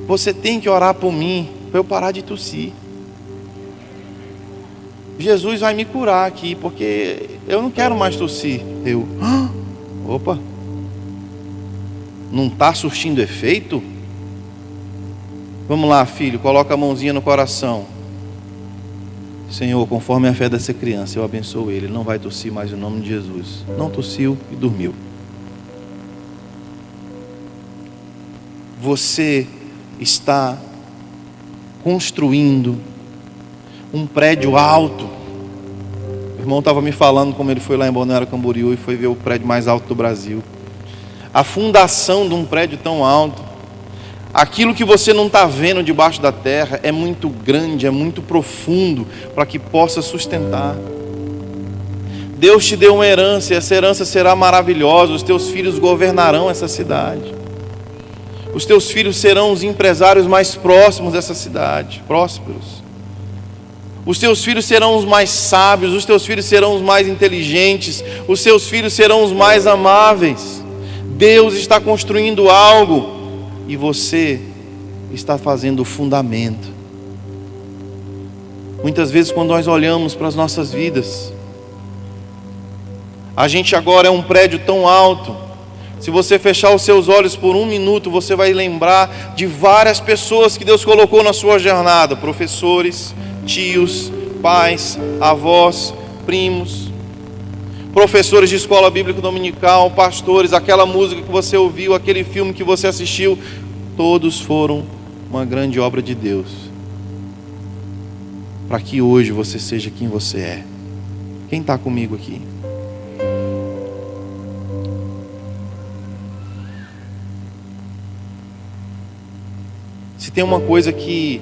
você tem que orar por mim, para eu parar de tossir. Jesus vai me curar aqui, porque eu não quero mais tossir. Eu: opa, não está surtindo efeito? Vamos lá, filho, coloca a mãozinha no coração. Senhor, conforme a fé dessa criança, eu abençoo ele. Ele não vai tossir mais em nome de Jesus. Não tossiu e dormiu. Você está construindo um prédio alto. O irmão estava me falando como ele foi lá em Balneário Camboriú e foi ver o prédio mais alto do Brasil. A fundação de um prédio tão alto, aquilo que você não está vendo debaixo da terra, é muito grande, é muito profundo para que possa sustentar. Deus te deu uma herança, e essa herança será maravilhosa. Os teus filhos governarão essa cidade. Os teus filhos serão os empresários mais próximos dessa cidade, prósperos. Os teus filhos serão os mais sábios, os teus filhos serão os mais inteligentes, os teus filhos serão os mais amáveis. Deus está construindo algo e você está fazendo o fundamento. Muitas vezes, quando nós olhamos para as nossas vidas, a gente agora é um prédio tão alto. Se você fechar os seus olhos por 1 minuto, você vai lembrar de várias pessoas que Deus colocou na sua jornada: professores, tios, pais, avós, primos, professores de escola bíblica dominical, pastores, aquela música que você ouviu, aquele filme que você assistiu, todos foram uma grande obra de Deus, para que hoje você seja quem você é. Quem está comigo aqui? Se tem uma coisa que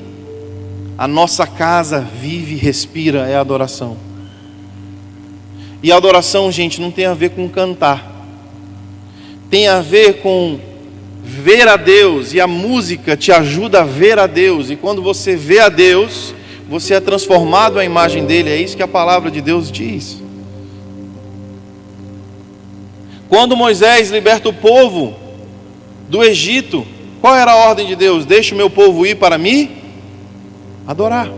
a nossa casa vive e respira, é a adoração. E a adoração, gente, não tem a ver com cantar. Tem a ver com ver a Deus. E a música te ajuda a ver a Deus. E quando você vê a Deus, você é transformado à imagem dele. É isso que a palavra de Deus diz. Quando Moisés liberta o povo do Egito, qual era a ordem de Deus? Deixa o meu povo ir para me adorar.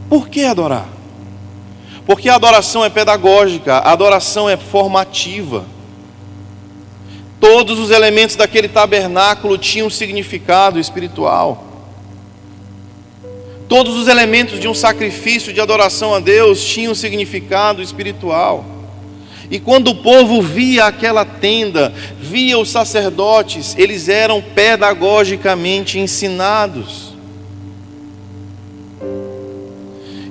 Por que adorar? Porque a adoração é pedagógica, a adoração é formativa. Todos os elementos daquele tabernáculo tinham significado espiritual. Todos os elementos de um sacrifício de adoração a Deus tinham significado espiritual. E quando o povo via aquela tenda, via os sacerdotes, eles eram pedagogicamente ensinados.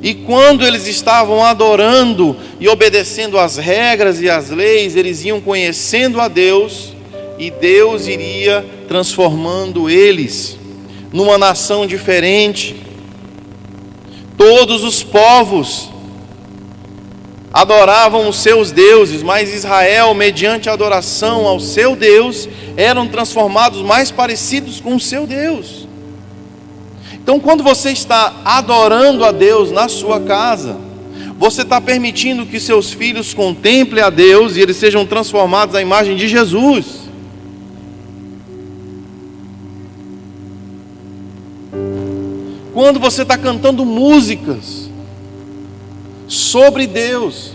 E quando eles estavam adorando e obedecendo às regras e às leis, eles iam conhecendo a Deus, e Deus iria transformando eles numa nação diferente. Todos os povos adoravam os seus deuses, mas Israel, mediante a adoração ao seu Deus, eram transformados mais parecidos com o seu Deus. Então, quando você está adorando a Deus na sua casa, você está permitindo que seus filhos contemplem a Deus e eles sejam transformados à imagem de Jesus. Quando você está cantando músicas sobre Deus,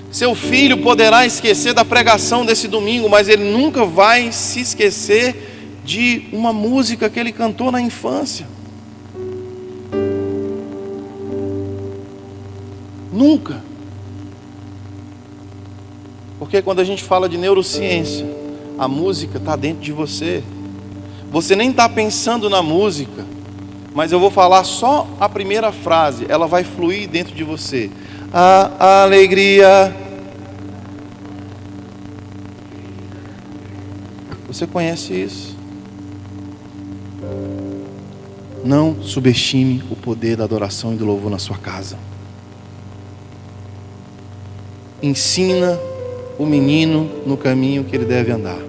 seu filho poderá esquecer da pregação desse domingo, mas ele nunca vai se esquecer de uma música que ele cantou na infância. Nunca. Porque quando a gente fala de neurociência, a música está dentro de você. Você nem está pensando na música, mas eu vou falar só a primeira frase, ela vai fluir dentro de você. A alegria. Você conhece isso? Não subestime o poder da adoração e do louvor na sua casa. Ensina o menino no caminho que ele deve andar.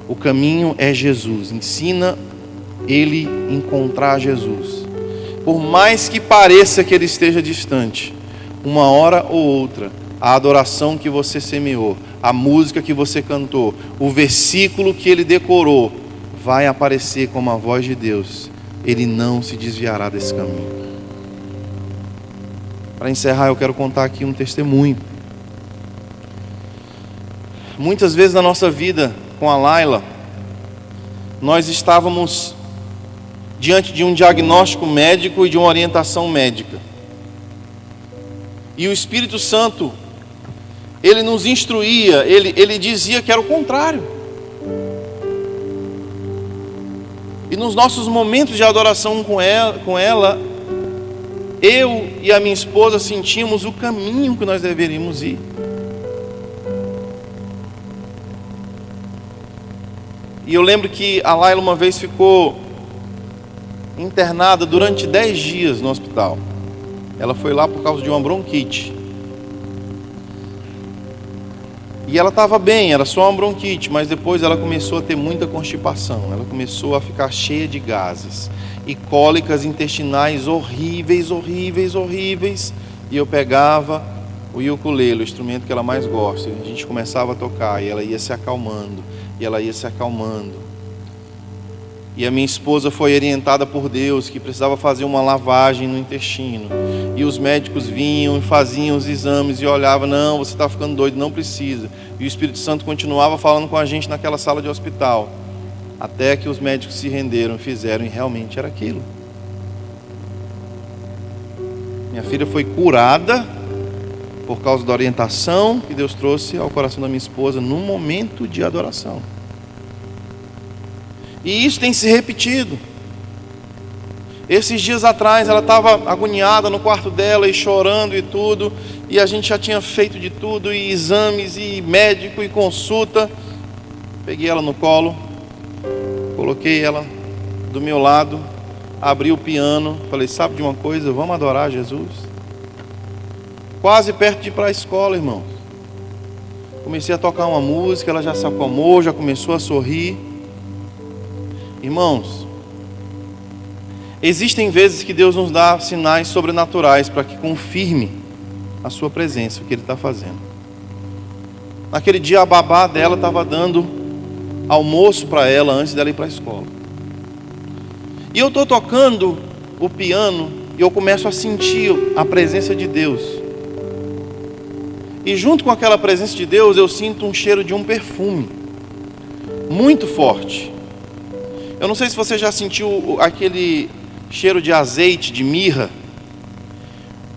O caminho é Jesus. Ensina ele a encontrar Jesus. Por mais que pareça que ele esteja distante, uma hora ou outra, a adoração que você semeou, a música que você cantou, o versículo que ele decorou, vai aparecer como a voz de Deus. Ele não se desviará desse caminho. Para encerrar, eu quero contar aqui um testemunho. Muitas vezes na nossa vida com a Laila, nós estávamos diante de um diagnóstico médico e de uma orientação médica. E o Espírito Santo, ele nos instruía, ele dizia que era o contrário. E nos nossos momentos de adoração com ela, eu e a minha esposa sentimos o caminho que nós deveríamos ir. E eu lembro que a Laila uma vez ficou internada durante 10 dias no hospital. Ela foi lá por causa de uma bronquite. E ela estava bem, era só uma bronquite, mas depois ela começou a ter muita constipação. Ela começou a ficar cheia de gases e cólicas intestinais horríveis, horríveis, horríveis. E eu pegava o ukulele, o instrumento que ela mais gosta, e a gente começava a tocar, e ela ia se acalmando, e ela ia se acalmando. E a minha esposa foi orientada por Deus que precisava fazer uma lavagem no intestino. E os médicos vinham e faziam os exames e olhavam, não, você está ficando doido, não precisa. E o Espírito Santo continuava falando com a gente naquela sala de hospital. Até que os médicos se renderam e fizeram, e realmente era aquilo. Minha filha foi curada por causa da orientação que Deus trouxe ao coração da minha esposa num momento de adoração. E isso tem se repetido. Esses dias atrás ela estava agoniada no quarto dela e chorando e tudo, e a gente já tinha feito de tudo, e exames, e médico, e consulta. Peguei ela no colo, coloquei ela do meu lado, abri o piano, falei, sabe de uma coisa, vamos adorar Jesus? Quase perto de ir para a escola, irmãos. Comecei a tocar uma música, ela já se acalmou, já começou a sorrir. Irmãos, existem vezes que Deus nos dá sinais sobrenaturais para que confirme a sua presença, o que Ele está fazendo. Naquele dia a babá dela estava dando almoço para ela antes dela ir para a escola. E eu estou tocando o piano e eu começo a sentir a presença de Deus. E junto com aquela presença de Deus eu sinto um cheiro de um perfume muito forte. Eu não sei se você já sentiu aquele cheiro de azeite, de mirra.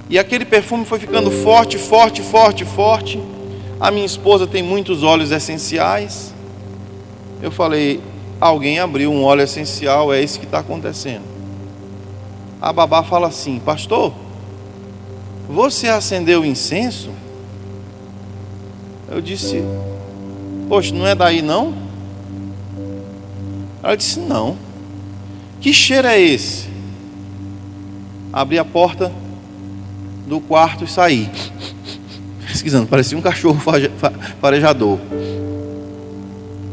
E aquele perfume foi ficando forte, forte, forte, forte. A minha esposa tem muitos óleos essenciais. Eu falei, alguém abriu um óleo essencial, é isso que está acontecendo. A babá fala assim, pastor, você acendeu incenso? Eu disse, poxa, não é daí não? Ela disse, não. Que cheiro é esse? Abri a porta do quarto e saí. Pesquisando, parecia um cachorro farejador.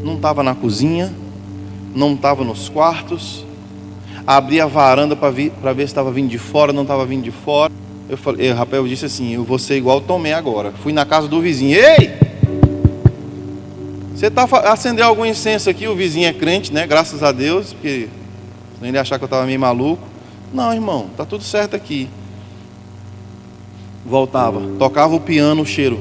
Não estava na cozinha, não estava nos quartos. Abri a varanda para ver se estava vindo de fora, não estava vindo de fora. Eu falei, rapaz, eu disse assim, eu vou ser igual eu tomei agora. Fui na casa do vizinho. Ei! Você está acendendo algum incenso aqui? O vizinho é crente, né? Graças a Deus, porque senão ele ia achar que eu estava meio maluco. Não, irmão, tá tudo certo aqui. Voltava, tocava o piano, o cheiro.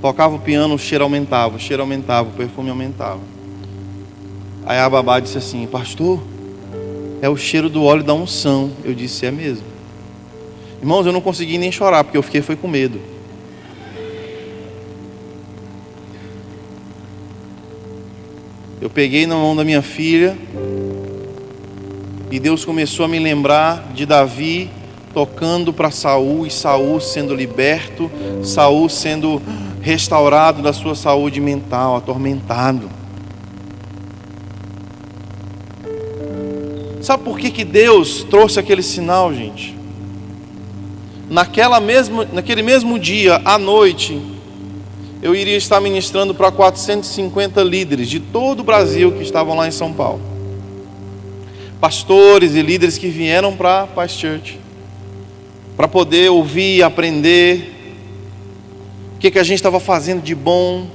Tocava o piano, o cheiro aumentava, o perfume aumentava. Aí a babá disse assim, pastor, é o cheiro do óleo da unção. Eu disse, é mesmo. Irmãos, eu não consegui nem chorar, porque eu foi com medo. Eu peguei na mão da minha filha e Deus começou a me lembrar de Davi tocando para Saul, e Saul sendo liberto, Saul sendo restaurado da sua saúde mental, atormentado. Sabe por que Deus trouxe aquele sinal, gente? Naquele mesmo dia, à noite, eu iria estar ministrando para 450 líderes de todo o Brasil que estavam lá em São Paulo. Pastores e líderes que vieram para a Paz Church, para poder ouvir e aprender o que a gente estava fazendo de bom.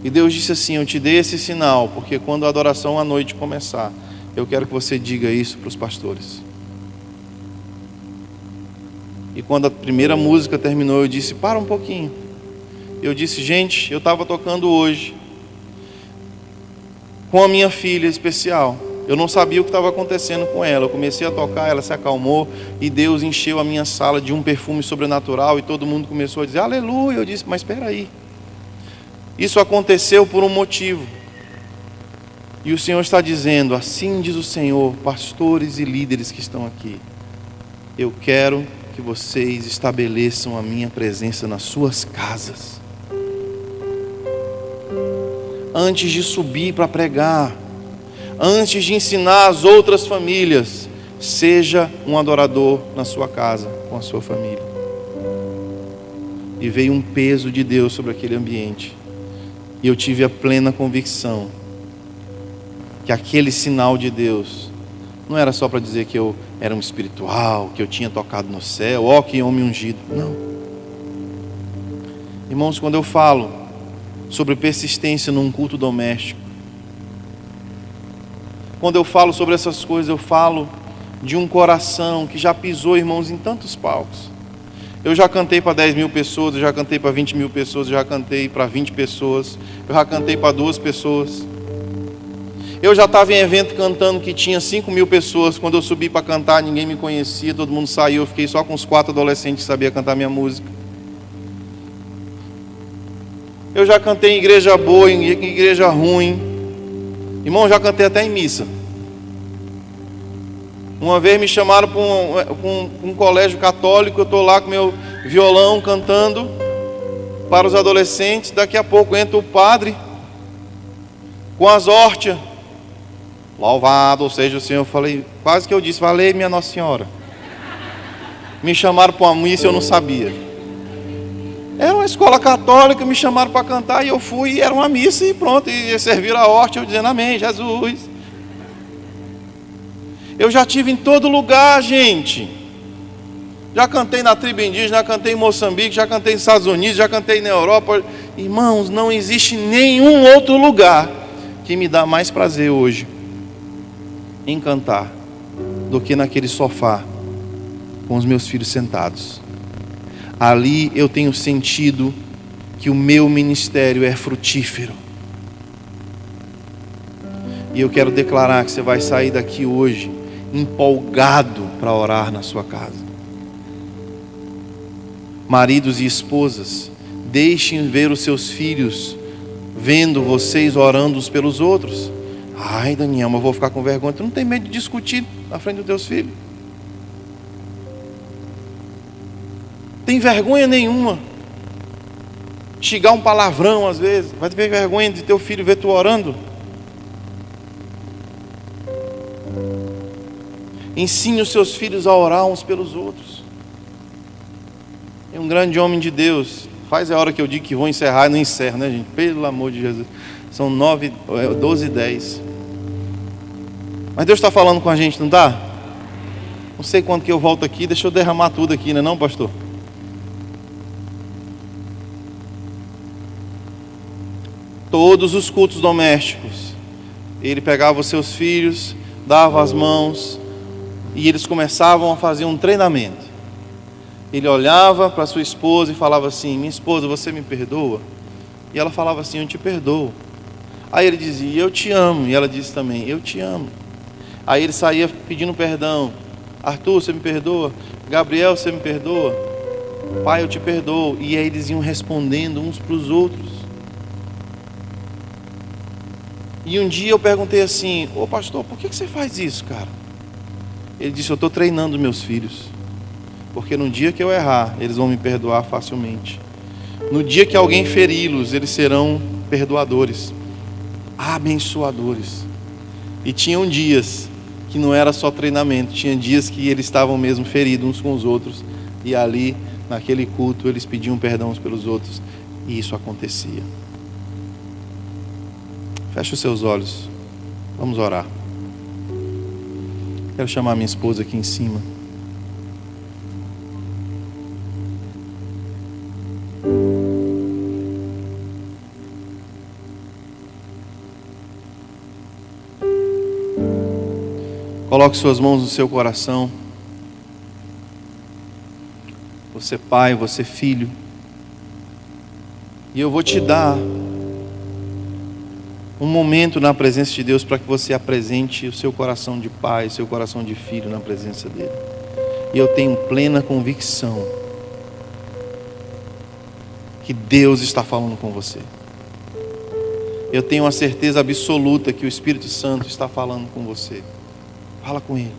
E Deus disse assim, eu te dei esse sinal, porque quando a adoração à noite começar, eu quero que você diga isso para os pastores. E quando a primeira música terminou, eu disse, para um pouquinho. Eu disse, gente, eu estava tocando hoje com a minha filha especial. Eu não sabia o que estava acontecendo com ela. Eu comecei a tocar, ela se acalmou e Deus encheu a minha sala de um perfume sobrenatural e todo mundo começou a dizer, aleluia. Eu disse, mas espera aí. Isso aconteceu por um motivo. E o Senhor está dizendo, assim diz o Senhor, pastores e líderes que estão aqui. Eu quero que vocês estabeleçam a minha presença nas suas casas. Antes de subir para pregar, antes de ensinar as outras famílias, seja um adorador na sua casa, com a sua família. E veio um peso de Deus sobre aquele ambiente. E eu tive a plena convicção que aquele sinal de Deus não era só para dizer que eu era um espiritual, que eu tinha tocado no céu, ó que homem ungido. Não. Irmãos, quando eu falo sobre persistência num culto doméstico, quando eu falo sobre essas coisas, eu falo de um coração que já pisou, irmãos, em tantos palcos. Eu já cantei para 10 mil pessoas, eu já cantei para 20 mil pessoas, eu já cantei para 20 pessoas, eu já cantei para 2 pessoas. Eu já estava em evento cantando que tinha 5 mil pessoas. Quando eu subi para cantar, ninguém me conhecia, todo mundo saiu. Eu fiquei só com os 4 adolescentes que sabiam cantar minha música. Eu já cantei em igreja boa, em igreja ruim. Irmão, já cantei até em missa. Uma vez me chamaram para um colégio católico. Eu estou lá com meu violão cantando para os adolescentes. Daqui a pouco entra o padre com as hóstias. Louvado seja o Senhor. Eu falei, quase que eu disse, valeu minha Nossa Senhora. Me chamaram para uma missa e eu não sabia. Era uma escola católica, me chamaram para cantar e eu fui, e era uma missa e pronto, e serviram a hóstia, eu dizendo amém, Jesus. Eu já tive em todo lugar, gente. Já cantei na tribo indígena, já cantei em Moçambique, já cantei nos Estados Unidos, já cantei na Europa. Irmãos, não existe nenhum outro lugar que me dá mais prazer hoje em cantar do que naquele sofá com os meus filhos sentados. Ali eu tenho sentido que o meu ministério é frutífero. E eu quero declarar que você vai sair daqui hoje empolgado para orar na sua casa. Maridos e esposas, deixem ver os seus filhos vendo vocês orando uns pelos outros. Ai, Daniel, mas eu vou ficar com vergonha. Tu não tem medo de discutir na frente dos teus filhos? Tem vergonha nenhuma. xingar um palavrão às vezes. Vai ter vergonha de teu filho ver tu orando. Ensine os seus filhos a orar uns pelos outros. É um grande homem de Deus. Faz a hora que eu digo que vou encerrar e não encerro, né, gente? Pelo amor de Jesus. São 12h10. Mas Deus está falando com a gente, não está? Não sei quando que eu volto aqui. Deixa eu derramar tudo aqui, não, pastor? Todos os cultos domésticos, ele pegava os seus filhos, dava as mãos, e eles começavam a fazer um treinamento. Ele olhava para sua esposa e falava assim: minha esposa, você me perdoa? E ela falava assim: eu te perdoo. Aí ele dizia: eu te amo. E ela disse também: eu te amo. Aí ele saía pedindo perdão: Arthur, você me perdoa? Gabriel, você me perdoa? Pai, eu te perdoo. E aí eles iam respondendo uns para os outros. E um dia eu perguntei assim: ô pastor, por que você faz isso, cara? Ele disse: eu estou treinando meus filhos, porque no dia que eu errar, eles vão me perdoar facilmente. No dia que alguém feri-los, eles serão perdoadores, abençoadores. E tinham dias que não era só treinamento, tinha dias que eles estavam mesmo feridos uns com os outros, e ali, naquele culto, eles pediam perdão uns pelos outros, e isso acontecia. Feche os seus olhos, vamos orar. Quero chamar minha esposa aqui em cima. Coloque suas mãos no seu coração. Você pai, você filho. E eu vou te dar um momento na presença de Deus para que você apresente o seu coração de pai, seu coração de filho na presença dele. E eu tenho plena convicção que Deus está falando com você. Eu tenho a certeza absoluta que o Espírito Santo está falando com você. Fala com Ele.